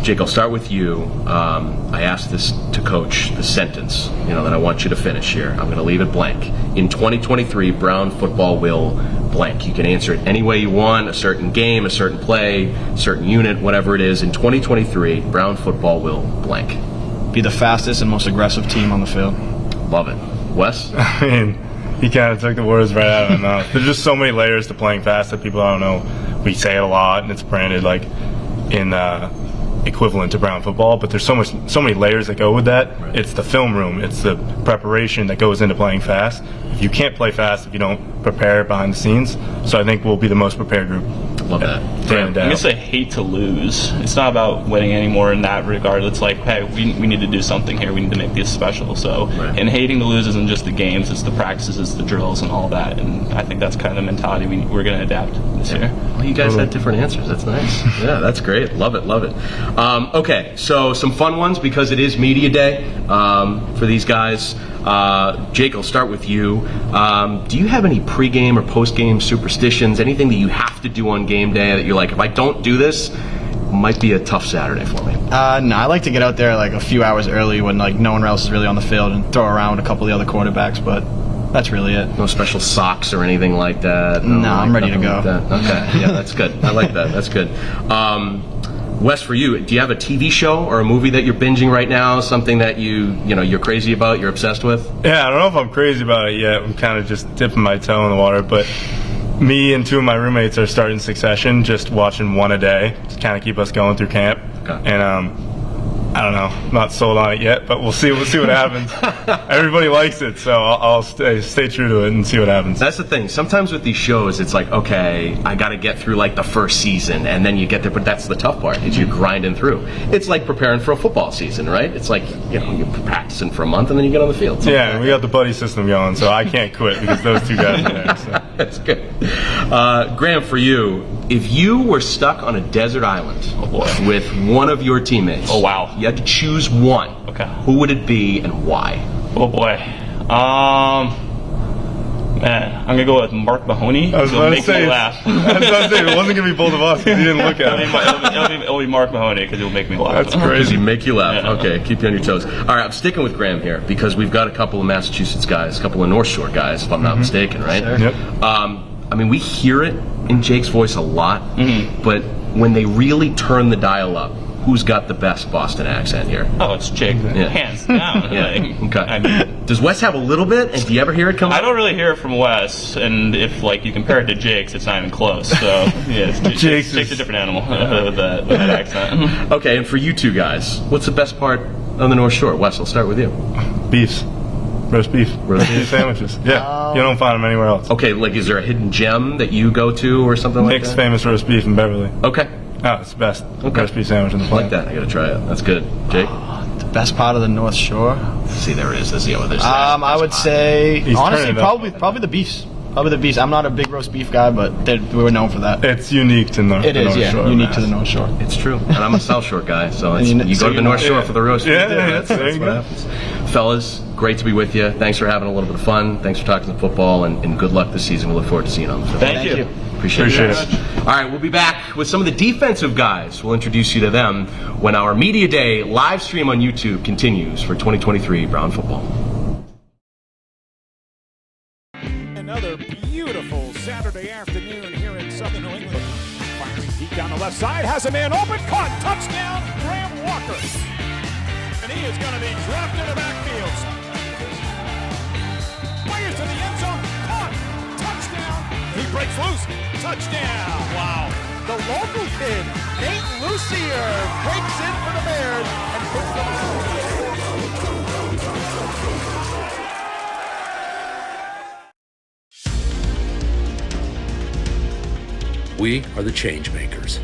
Jake, I'll start with you. I asked this to Coach, the sentence, that I want you to finish here. I'm going to leave it blank. In 2023, Brown football will blank. You can answer it any way you want, a certain game, a certain play, a certain unit, whatever it is. In 2023, Brown football will blank. Be the fastest and most aggressive team on the field. Love it. Wes? I mean, he kind of took the words right out of my mouth. There's just so many layers to playing fast that people don't know. We say it a lot, and it's branded like in equivalent to Brown football, but there's so many layers that go with that. Right. It's the film room, it's the preparation that goes into playing fast. You can't play fast if you don't prepare behind the scenes. So I think we'll be the most prepared group. Love that. I'm going to say hate to lose. It's not about winning anymore in that regard. It's like, hey, we need to do something here. We need to make this special. So, and hating to lose isn't just the games, it's the practices, it's the drills and all that. And I think that's kind of the mentality we're going to adapt this year. Well, you guys had different answers. That's nice. Yeah, that's great. Love it. Okay, so some fun ones because it is media day for these guys. Jake, I'll start with you. Do you have any pregame or postgame superstitions? Anything that you have to do on game day that you're like, if I don't do this, might be a tough Saturday for me. No, I like to get out there like a few hours early when like no one else is really on the field and throw around a couple of the other quarterbacks, but that's really it. No special socks or anything like that? No, I'm ready to go. Like that. Okay, yeah, that's good. I like that. That's good. Wes, for you, do you have a TV show or a movie that you're binging right now? Something that you're crazy about, you're obsessed with? Yeah, I don't know if I'm crazy about it yet. I'm kind of just dipping my toe in the water, but me and two of my roommates are starting Succession, just watching one a day to kind of keep us going through camp. Okay. And I don't know, I'm not sold on it yet, but we'll see what happens. Everybody likes it, so I'll stay true to it and see what happens. That's the thing. Sometimes with these shows, it's like, okay, I got to get through like the first season, and then you get there. But that's the tough part, is you grinding through. It's like preparing for a football season, right? It's like, you're practicing for a month, and then you get on the field. Yeah, we got the buddy system going, so I can't quit because those two guys are there. So. That's good. Graham, for you, if you were stuck on a desert island with one of your teammates, oh wow, you had to choose one. Okay. Who would it be and why? Oh boy. Man, I'm gonna go with Mark Mahoney. I was He'll about to make say, me laugh. it wasn't gonna be both of us because you didn't look at it. It'll be Mark Mahoney because he'll make me laugh. That's crazy. Make you laugh. Yeah. Okay, keep you on your toes. All right, I'm sticking with Graham here because we've got a couple of Massachusetts guys, a couple of North Shore guys, if I'm not mistaken, right? Sure. Yep. I mean, we hear it in Jake's voice a lot, but when they really turn the dial up, who's got the best Boston accent here? Oh, it's Jake, hands down. Yeah. Like, Okay. I mean, does Wes have a little bit? And do you ever hear it come I out? don't really hear it from Wes, and if like you compare it to Jake's, it's not even close. So yeah, Jake's a different animal with that accent. Okay, and for you two guys, what's the best part on the North Shore? Wes, I'll start with you. Beefs. Roast beef. Roast beef sandwiches. Yeah, you don't find them anywhere else. Okay, like is there a hidden gem that you go to or something like Nick's that? famous roast beef in Beverly. Okay. Oh, it's the best Okay. roast beef sandwich in the I like planet. that. I gotta try it. That's good. Jake? The best part of the North Shore. See, there is. There's there's I would say He's honestly turning it up. probably the beefs. Probably the beefs. I'm not a big roast beef guy, but we're known for that. It's unique to the It is, North yeah, Shore. unique to the North Shore. It's true. And I'm a South Shore guy, so And you so go to the you North know. Shore for the roast beef. Yeah, That's there you what go. happens. Fellas, great to be with you. Thanks for having a little bit of fun. Thanks for talking some football, and good luck this season. We look forward to seeing you on the field. Thank you. Appreciate Appreciate it. it. All right, we'll be back with some of the defensive guys. We'll introduce you to them when our Media Day live stream on YouTube continues for 2023 Brown football. Another beautiful Saturday afternoon here in Southern New England. Firing deep down the left side, has a man open, caught, touchdown, Graham Walker. And he is going to be dropped in the backfield. Fires to the end zone, caught, touchdown. He breaks loose, touchdown. Wow. The local kid, Nate Lucier, breaks in for the Bears and puts them We are the change makers,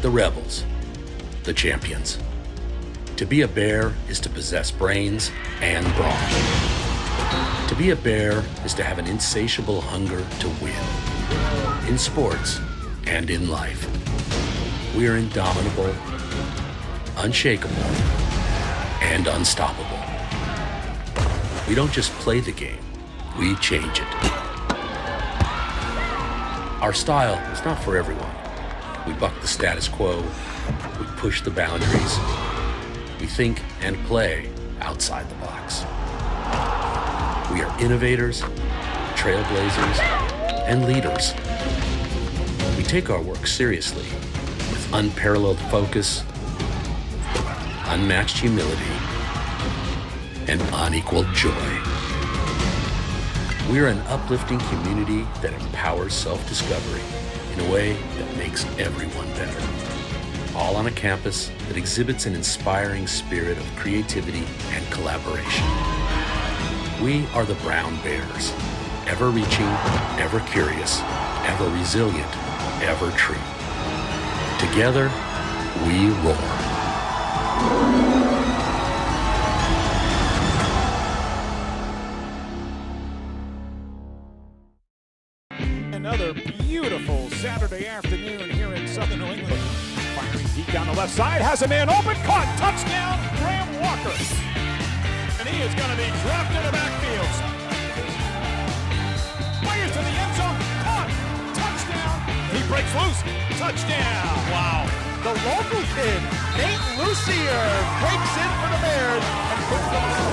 the rebels, the champions. To be a bear is to possess brains and brawn. To be a bear is to have an insatiable hunger to win, in sports and in life. We are indomitable, unshakable, and unstoppable. We don't just play the game, we change it. Our style is not for everyone. We buck the status quo, we push the boundaries, we think and play outside the box. We are innovators, trailblazers, and leaders. We take our work seriously with unparalleled focus, unmatched humility, and unequaled joy. We are an uplifting community that empowers self-discovery in a way that makes everyone better. All on a campus that exhibits an inspiring spirit of creativity and collaboration. We are the Brown Bears, ever reaching, ever curious, ever resilient, ever true. Together, we roar. Another beautiful Saturday afternoon here in Southern New England. Firing deep down the left side, has a man open, caught, touchdown, Graham Walker. And he is going to be dropped in the backfield. Fires to the end zone, caught, touchdown. He breaks breaks loose. Touchdown. Wow. The local kid, Nate Lucier, breaks in for the Bears and puts them on.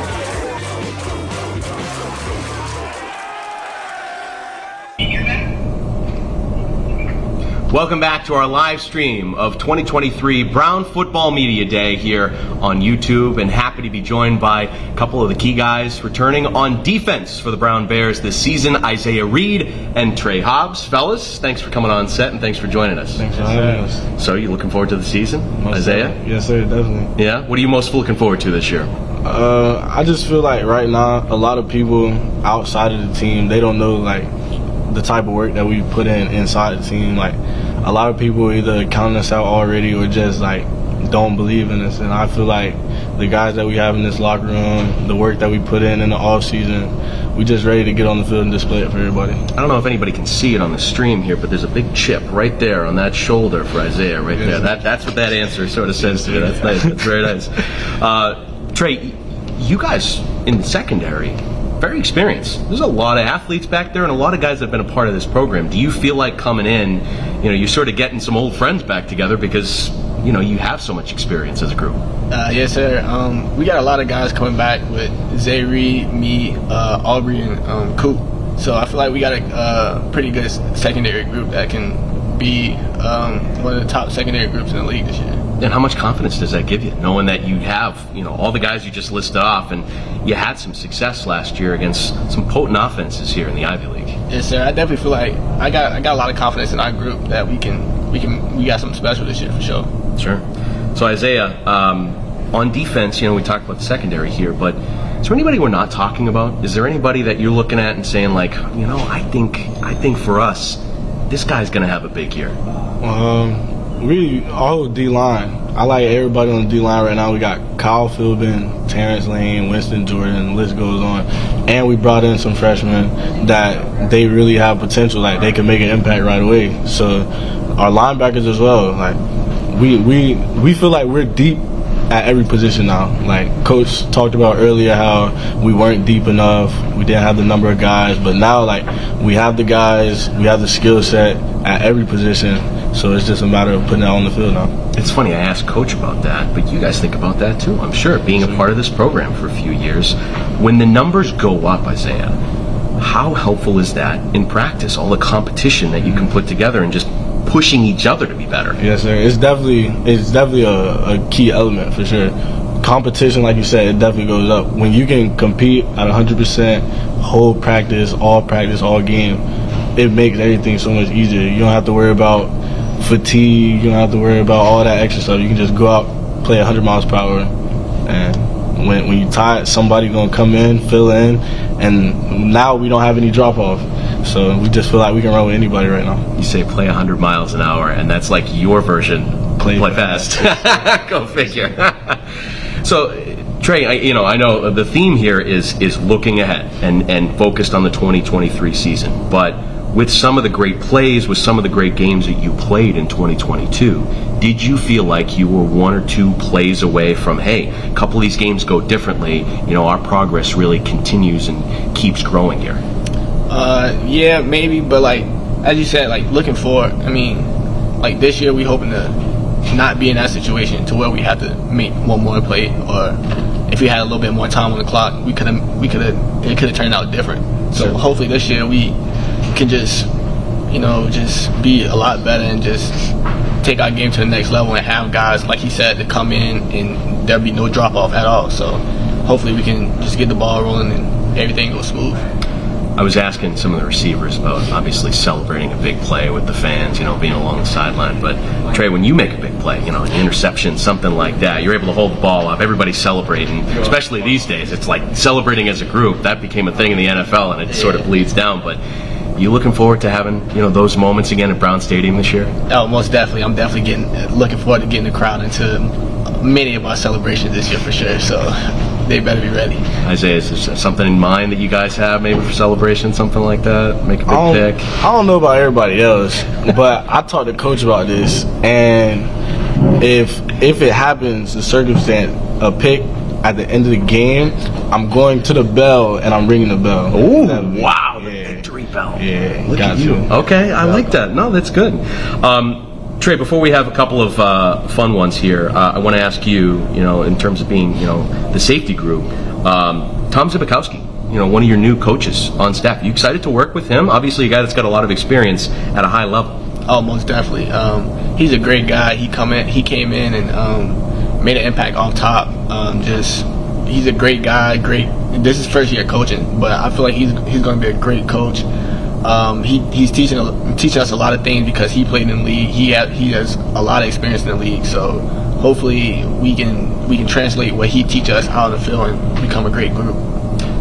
Welcome back to our live stream of 2023 Brown Football Media Day here on YouTube, and happy to be joined by a couple of the key guys returning on defense for the Brown Bears this season, Isaiah Reed and Trey Hobbs. Fellas, thanks for coming on set and thanks for joining us. Thanks for having us. So, you looking forward to the season, Most Isaiah? definitely. Yes, sir, definitely. Yeah? What are you most looking forward to this year? I just feel like right now, a lot of people outside of the team, they don't know like the type of work that we put in inside the team. Like, a lot of people either counting us out already or just like don't believe in us. And I feel like the guys that we have in this locker room, the work that we put in the off season, we just ready to get on the field and display it for everybody. I don't know if anybody can see it on the stream here, but there's a big chip right there on that shoulder for Isaiah right there. That's what that answer sort of says to me. That's nice. That's very nice. Trey, you guys in the secondary, very experienced. There's a lot of athletes back there and a lot of guys that have been a part of this program. Do you feel like coming in, you're sort of getting some old friends back together because, you have so much experience as a group? Yes, sir. We got a lot of guys coming back with Zay Reed, me, Aubrey, and Coit. So I feel like we got a pretty good secondary group that can be one of the top secondary groups in the league this year. And how much confidence does that give you, knowing that you have, all the guys you just listed off, and you had some success last year against some potent offenses here in the Ivy League? Yes, sir. I definitely feel like I got a lot of confidence in our group that we got something special this year for sure. Sure. So Isaiah, on defense, we talked about the secondary here, but is there anybody we're not talking about? Is there anybody that you're looking at and saying like, I think for us, this guy's gonna have a big year? All D-line. I like everybody on the D-line right now. We got Kyle Philbin, Terrence Lane, Winston Jordan, the list goes on. And we brought in some freshmen that they really have potential. Like, they can make an impact right away. So our linebackers as well. Like, we feel like we're deep at every position now. Like Coach talked about earlier how we weren't deep enough. We didn't have the number of guys. But now, like, we have the guys. We have the skill set at every position. So it's just a matter of putting it on the field now. It's funny, I asked Coach about that, but you guys think about that too, I'm sure, being a part of this program for a few years. When the numbers go up, Isaiah, how helpful is that in practice? All the competition that you can put together and just pushing each other to be better. Yes, sir. It's definitely a key element for sure. Competition, like you said, it definitely goes up. When you can compete at 100%, whole practice, all game, it makes everything so much easier. You don't have to worry about fatigue. You don't have to worry about all that extra stuff. You can just go out, play 100 miles per hour, and when you're tired, somebody gonna come in, fill in, and now we don't have any drop off. So we just feel like we can run with anybody right now. You say play 100 miles an hour, and that's like your version. Play fast. Go figure. So, Trey, I know the theme here is looking ahead and focused on the 2023 season, but with some of the great plays, with some of the great games that you played in 2022, did you feel like you were one or two plays away from, hey, a couple of these games go differently, our progress really continues and keeps growing here? Yeah, maybe, but like, as you said, like, looking forward, like this year we hoping to not be in that situation to where we have to make one more play, or if we had a little bit more time on the clock, it could have turned out different. So hopefully this year we can just be a lot better and just take our game to the next level and have guys, like he said, to come in and there'll be no drop off at all. So hopefully we can just get the ball rolling and everything goes smooth. I was asking some of the receivers about obviously celebrating a big play with the fans, being along the sideline. But Trey, when you make a big play, an interception, something like that, you're able to hold the ball up. Everybody's celebrating, especially these days. It's like celebrating as a group. That became a thing in the NFL, and it sort of bleeds down. But you looking forward to having those moments again at Brown Stadium this year? Oh, most definitely. I'm definitely looking forward to getting the crowd into many of our celebrations this year for sure. So they better be ready. Isaiah, is there something in mind that you guys have maybe for celebration, something like that? Make a big pick? I don't know about everybody else, but I talked to Coach about this, and if it happens, the circumstance, a pick at the end of the game, I'm going to the bell and I'm ringing the bell. Oh, wow, the victory belt. Yeah, Look got at you. to. Okay, I like that. No, that's good. Trey, before we have a couple of fun ones here, I want to ask you, in terms of being, the safety group, Tom Zibikowski, one of your new coaches on staff. Are you excited to work with him? Obviously, a guy that's got a lot of experience at a high level. Oh, most definitely. He's a great guy. He came in and made an impact off top. He's a great guy. This is first year coaching, but I feel like he's going to be a great coach. He's teaching us a lot of things because he played in the league. He has a lot of experience in the league. So hopefully we can translate what he teaches us out on the field and become a great group.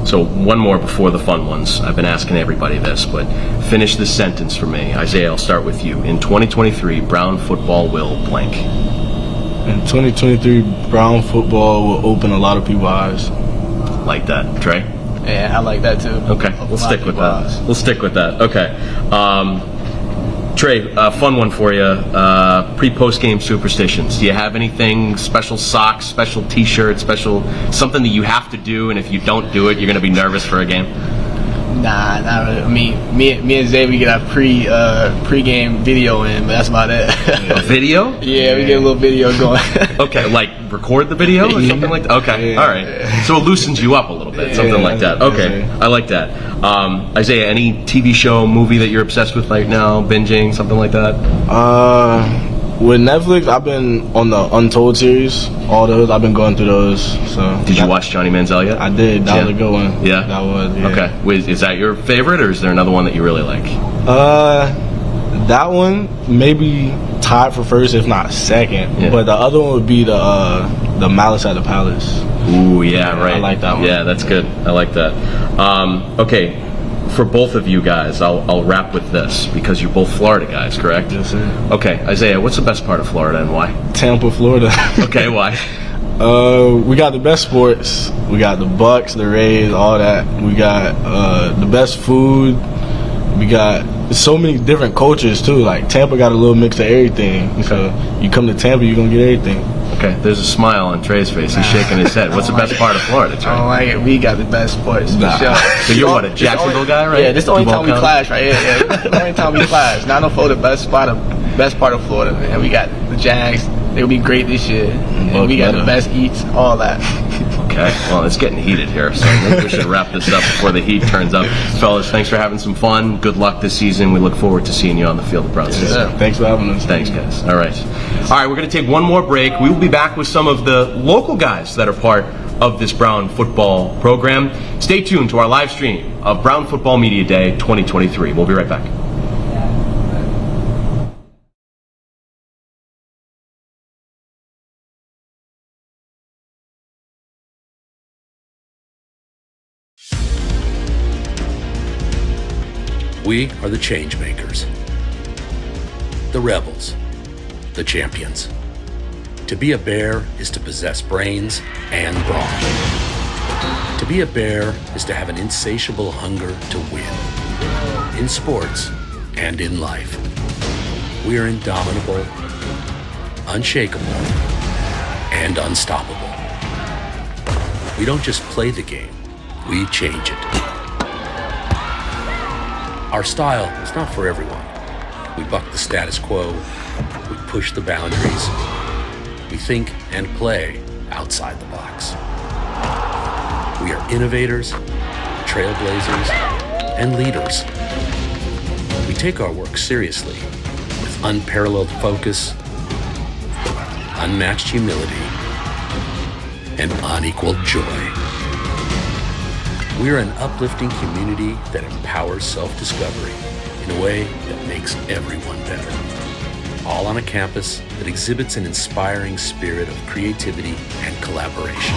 So one more before the fun ones. I've been asking everybody this, but finish this sentence for me. Isaiah, I'll start with you. In 2023, Brown football will blank. In 2023, Brown football will open a lot of people's eyes. Like that. Trey? Yeah, I like that too. Okay, we'll stick with that. We'll stick with that. Okay. Trey, fun one for you. Pre-post game superstitions. Do you have anything, special socks, special T-shirts, special something that you have to do, and if you don't do it, you're going to be nervous for a game? Nah, not really. I mean, me and Zay, we get our pre-game video in, but that's about it. A video? Yeah, we get a little video going. Okay, like record the video or something like that? Okay, all right. So it loosens you up a little bit, something like that. Okay, I like that. Isaiah, any TV show, movie that you're obsessed with right now, binging, something like that? With Netflix, I've been on the Untold series. All those, I've been going through those. So did you watch Johnny Manziel yet? I did. That was a good one. Yeah? That was, yeah. Okay. Wait, is that your favorite, or is there another one that you really like? That one maybe tied for first, if not second. Yeah. But the other one would be the Malice at the Palace. Ooh, yeah, right. I like that one. Yeah, that's good. I like that. Okay, for both of you guys, I'll wrap with this because you're both Florida guys, correct? Yes, sir. Okay, Isaiah, what's the best part of Florida and why? Tampa, Florida. Okay, why? We got the best sports. We got the Bucks, the Rays, all that. We got the best food. We got so many different cultures too. Like Tampa got a little mix of everything. Okay. So you come to Tampa, you're gonna get everything. Okay, there's a smile on Trey's face. He's shaking his head. What's the best part of Florida, Trey? I don't like it. We got the best sports. Nah. For sure. So you're what, a Jacksonville guy, right? Yeah, this is the only time we County? clash right here. Yeah, this is the only time we clash. Not for the best part of Florida, man. We got the Jags. They'll be great this year. And we got the best eats, all that. Okay, well, it's getting heated here, so I think we should wrap this up before the heat turns up. Fellas, thanks for having some fun. Good luck this season. We look forward to seeing you on the field of Brown City. Yeah, thanks for having us. Thanks, guys. All right, we're going to take one more break. We will be back with some of the local guys that are part of this Brown football program. Stay tuned to our live stream of Brown Football Media Day 2023. We'll be right back. We are the change makers, the rebels, the champions. To be a bear is to possess brains and brawn. To be a bear is to have an insatiable hunger to win, in sports and in life. We are indomitable, unshakable, and unstoppable. We don't just play the game, we change it. Our style is not for everyone. We buck the status quo, we push the boundaries, we think and play outside the box. We are innovators, trailblazers, and leaders. We take our work seriously with unparalleled focus, unmatched humility, and unequaled joy. We are an uplifting community that empowers self-discovery in a way that makes everyone better. All on a campus that exhibits an inspiring spirit of creativity and collaboration.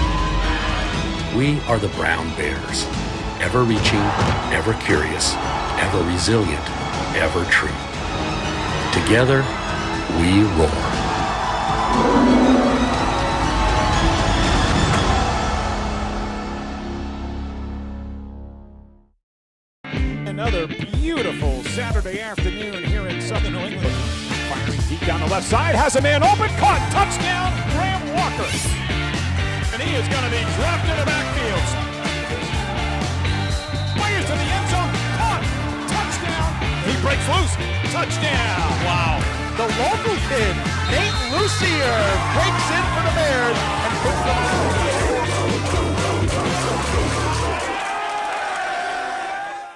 We are the Brown Bears, ever reaching, ever curious, ever resilient, ever true. Together, we roar. Another beautiful Saturday afternoon here in Southern New England. Firing deep down the left side, has a man open, caught, touchdown, Graham Walker. And he is going to be dropped in the backfield. Fires to the end zone, caught, touchdown. breaks loose. Touchdown. Wow. The local kid, Nate Lucier, breaks in for the Bears and puts them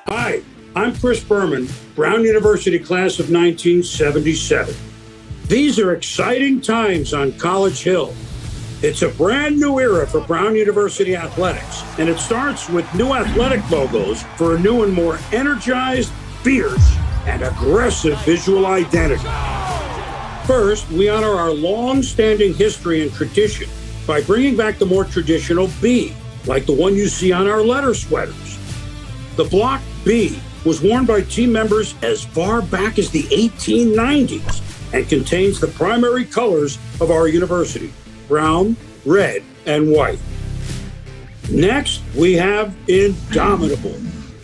Hi, I'm Chris Berman, Brown University class of 1977. These are exciting times on College Hill. It's a brand new era for Brown University athletics, and it starts with new athletic logos for a new and more energized, fierce, and aggressive visual identity. First, we honor our long-standing history and tradition by bringing back the more traditional B, like the one you see on our letter sweaters. The block B was worn by team members as far back as the 1890s and contains the primary colors of our university: brown, red, and white. Next, we have Indomitable.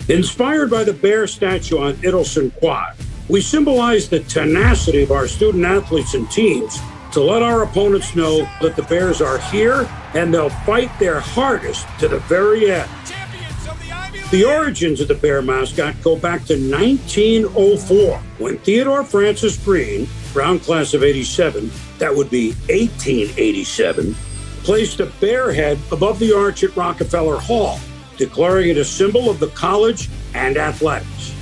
Inspired by the bear statue on Idelson Quad, we symbolize the tenacity of our student athletes and teams to let our opponents know that the Bears are here and they'll fight their hardest to the very end. The origins of the Bear mascot go back to 1904, when Theodore Francis Green, Brown class of 87, that would be 1887, placed a bear head above the arch at Rockefeller Hall, declaring it a symbol of the college and athletics.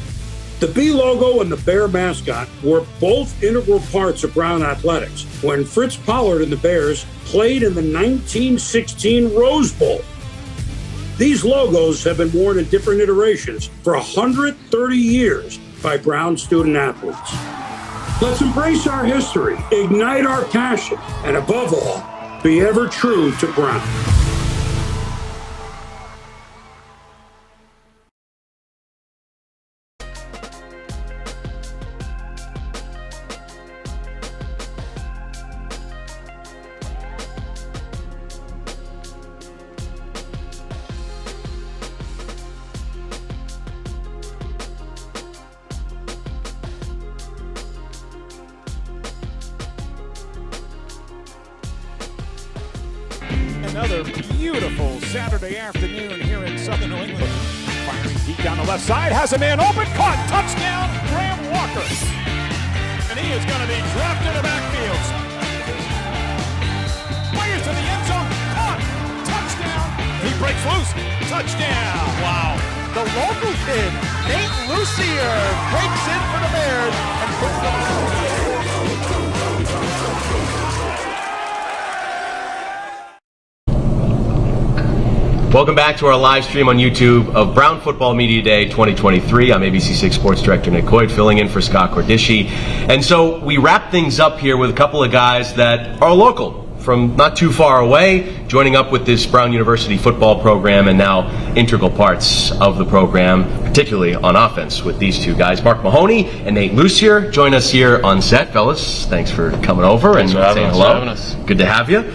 The B logo and the Bear mascot were both integral parts of Brown athletics when Fritz Pollard and the Bears played in the 1916 Rose Bowl. These logos have been worn in different iterations for 130 years by Brown student athletes. Let's embrace our history, ignite our passion, and above all, be ever true to Brown. Another beautiful Saturday afternoon here in Southern New England. Firing deep down the left side, has a man open, caught, touchdown, Graham Walker. And he is going to be dropped in the backfield. Fires to the end zone, caught, touchdown. He breaks loose, touchdown. Wow. The local kid, Nate Lucier, breaks in for the Bears and puts them Welcome back to our live stream on YouTube of Brown Football Media Day 2023. I'm ABC6 Sports Director Nick Coit, filling in for Scott Cordisci. And so we wrap things up here with a couple of guys that are local, from not too far away, joining up with this Brown University football program and now integral parts of the program, particularly on offense with these two guys. Mark Mahoney and Nate Lucier join us here on set. Fellas, thanks for coming over and saying hello. Good to have you.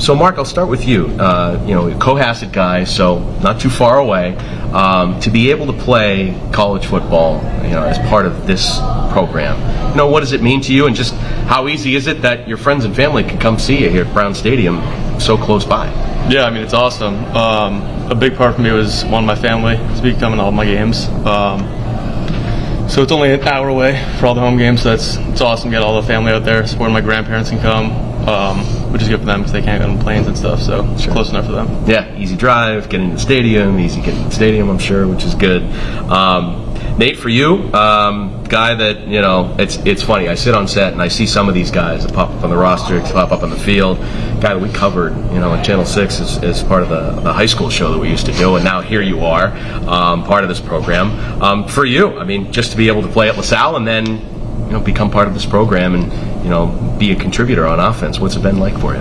So Mark, I'll start with you. Cohasset guy, so not too far away. To be able to play college football, as part of this program, what does it mean to you, and just how easy is it that your friends and family can come see you here at Brown Stadium, so close by? Yeah, it's awesome. A big part for me was wanting my family to be coming to all my games. So it's only an hour away for all the home games, so it's awesome to get all the family out there, supporting my grandparents can come. Which is good for them because they can't go on planes and stuff, so it's close enough for them. Yeah, easy drive, getting to the stadium, I'm sure, which is good. Nate, for you, guy that, it's funny, I sit on set and I see some of these guys that pop up on the roster, pop up on the field, guy that we covered, on Channel 6 as part of the high school show that we used to do, and now here you are, part of this program. For you, just to be able to play at LaSalle and then, become part of this program and, be a contributor on offense. What's it been like for you?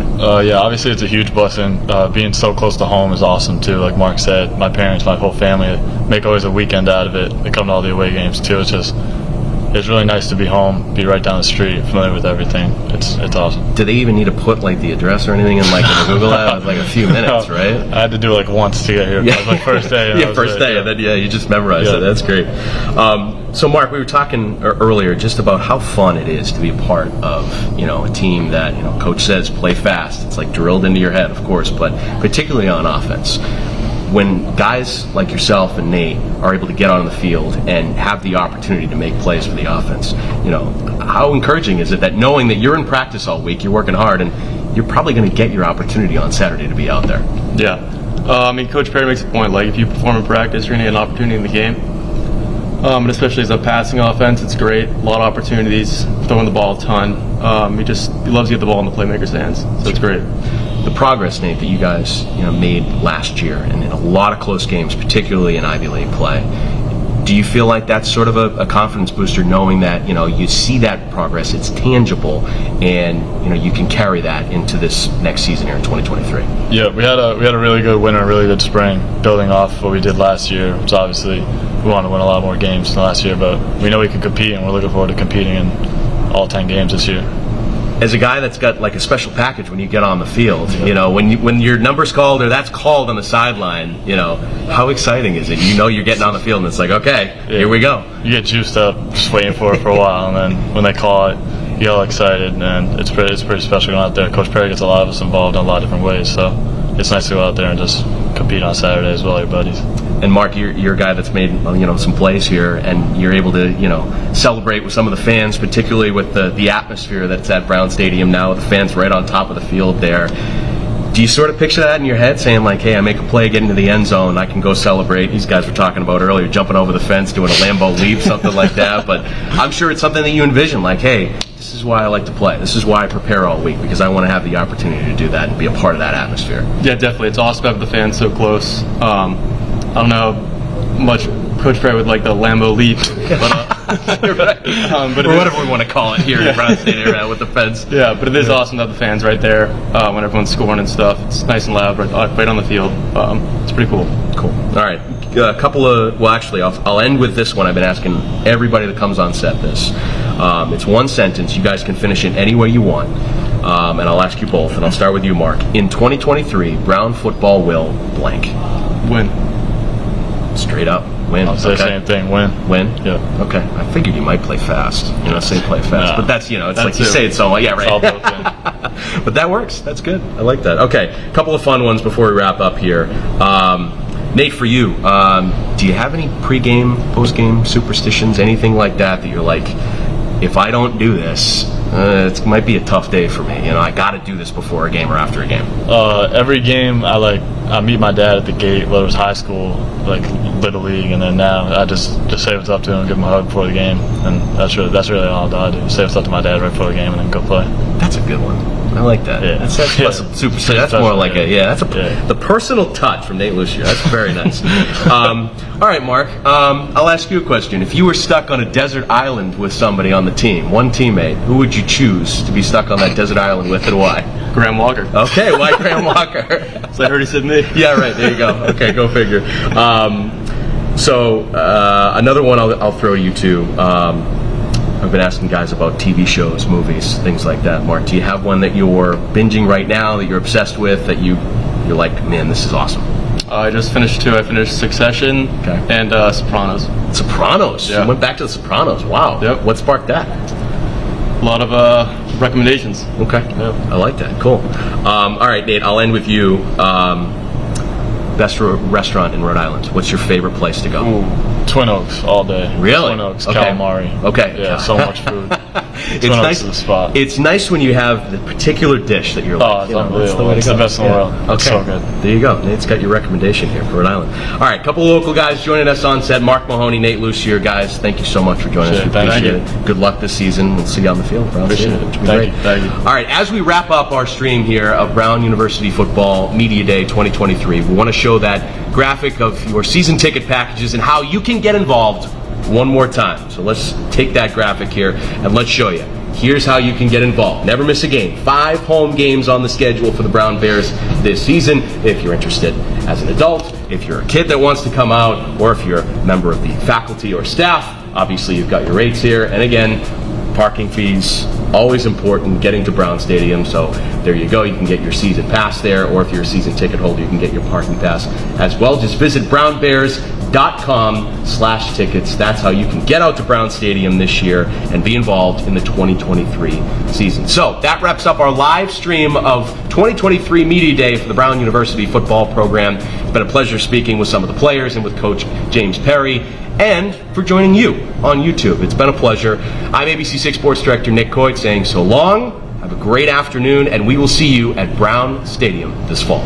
Yeah, obviously it's a huge blessing. Being so close to home is awesome too. Like Mark said, my parents, my whole family make always a weekend out of it. They come to all the away games too. It's really nice to be home, be right down the street, familiar with everything. It's awesome. Do they even need to put the address or anything in the Google app? It's a few minutes, right? I had to do it once to get here. Yeah. My first day. First day, and then you just memorize it. That's great. So Mark, we were talking earlier just about how fun it is to be a part of a team that Coach says play fast. It's drilled into your head, of course, but particularly on offense. when guys like yourself and Nate are able to get on the field and have the opportunity to make plays for the offense, how encouraging is it that knowing that you're in practice all week, you're working hard, and you're probably going to get your opportunity on Saturday to be out there? Yeah. Coach Perry makes a point, like, if you perform in practice, you're going to get an opportunity in the game. And especially as a passing offense, it's great. A lot of opportunities, throwing the ball a ton. He loves to get the ball in the playmaker's hands, so it's great. The progress, Nate, that you guys made last year, and in a lot of close games, particularly in Ivy League play, do you feel like that's sort of a confidence booster, knowing that you see that progress, it's tangible, and you can carry that into this next season here in 2023? Yeah, we had a really good winter, a really good spring, building off what we did last year, which obviously we want to win a lot more games than last year, but we know we can compete, and we're looking forward to competing in all 10 games this year. As a guy that's got like a special package when you get on the field, when your number's called or that's called on the sideline, how exciting is it? You're getting on the field and it's like, okay, here we go. You get juiced up just waiting for it for a while, and then when they call it, you get all excited, and it's pretty special going out there. Coach Perry gets a lot of us involved in a lot of different ways, so it's nice to go out there and just compete on Saturday as well, your buddies. And Mark, you're a guy that's made some plays here, and you're able to celebrate with some of the fans, particularly with the atmosphere that's at Brown Stadium now, with the fans right on top of the field there. Do you sort of picture that in your head, saying like, hey, I make a play, get into the end zone, I can go celebrate? These guys were talking about earlier, jumping over the fence, doing a Lambeau leap, something like that. But I'm sure it's something that you envision, like, hey, this is why I like to play. This is why I prepare all week, because I want to have the opportunity to do that and be a part of that atmosphere. Yeah, definitely. It's awesome to have the fans so close. I don't know how much Coach Perry would like the Lambeau leap, but or whatever we want to call it here in Brown Stadium with the fence. Yeah, but it is awesome to have the fans right there when everyone's scoring and stuff. It's nice and loud right on the field. It's pretty cool. Cool. All right. A couple of, well, actually, I'll end with this one. I've been asking everybody that comes on set this. It's one sentence. You guys can finish it any way you want. And I'll ask you both, and I'll start with you, Mark. In 2023, Brown football will blank. Win. Straight up. Win. I'll say the same thing. Win. Win? Yeah. Okay. I figured you might play fast. Say play fast. But that's, it's that's like you say it so well. Yeah, right. But that works. That's good. I like that. Okay. A couple of fun ones before we wrap up here. Nate, for you, do you have any pregame, postgame superstitions, anything like that you're like, if I don't do this, it might be a tough day for me. I got to do this before a game or after a game. Every game, I meet my dad at the gate, whether it was high school, like Little League, and then now I just say what's up to him, give him a hug before the game, and that's really all I do. Say what's up to my dad right before the game, and then go play. That's a good one. I like that. Yeah. That's super. That's more like the personal touch from Nate Lucier. That's very nice. All right, Mark. I'll ask you a question. If you were stuck on a desert island with somebody on the team, one teammate, who would you choose to be stuck on that desert island with, and why? Graham Walker. Okay, why Graham Walker? So I heard he said me. Yeah, right. There you go. Okay, go figure. Another one I'll throw you to. I've been asking guys about TV shows, movies, things like that. Mark, do you have one that you're binging right now, that you're obsessed with, that you're like, man, this is awesome? I just finished two. I finished Succession and Sopranos. Sopranos? Yeah. You went back to the Sopranos. Wow. Yep. What sparked that? A lot of recommendations. Okay. Yeah. I like that. Cool. All right, Nate, I'll end with you. Best restaurant in Rhode Island. What's your favorite place to go? Ooh, Twin Oaks all day. Really? Twin Oaks, Okay. calamari. Okay. Yeah, so much food. It's nice. Is the spot. It's nice when you have the particular dish that you're like, it's unbelievable. It's the best in the world. Okay. It's so good. There you go. Nate's got your recommendation here for Rhode Island. All right, a couple of local guys joining us on set. Mark Mahoney, Nate Lucier. Guys, thank you so much for joining us. We appreciate it. Good luck this season. We'll see you on the field. Brown Appreciate Stadium. it. Thank you. All right, as we wrap up our stream here of Brown University Football Media Day 2023, we want to show that graphic of your season ticket packages and how you can get involved one more time. So let's take that graphic here and let's show you. Here's how you can get involved. Never miss a game. 5 home games on the schedule for the Brown Bears this season. If you're interested as an adult, if you're a kid that wants to come out, or if you're a member of the faculty or staff, obviously you've got your rates here. And again, parking fees, always important, getting to Brown Stadium. So there you go. You can get your season pass there, or if you're a season ticket holder, you can get your parking pass as well. Just visit brownbears.com brownstadium.com/tickets. That's how you can get out to Brown Stadium this year and be involved in the 2023 season. So that wraps up our live stream of 2023 Media Day for the Brown University football program. It's been a pleasure speaking with some of the players and with Coach James Perry, and for joining you on YouTube. It's been a pleasure. I'm ABC6 Sports Director Nick Coit saying so long, have a great afternoon, and we will see you at Brown Stadium this fall.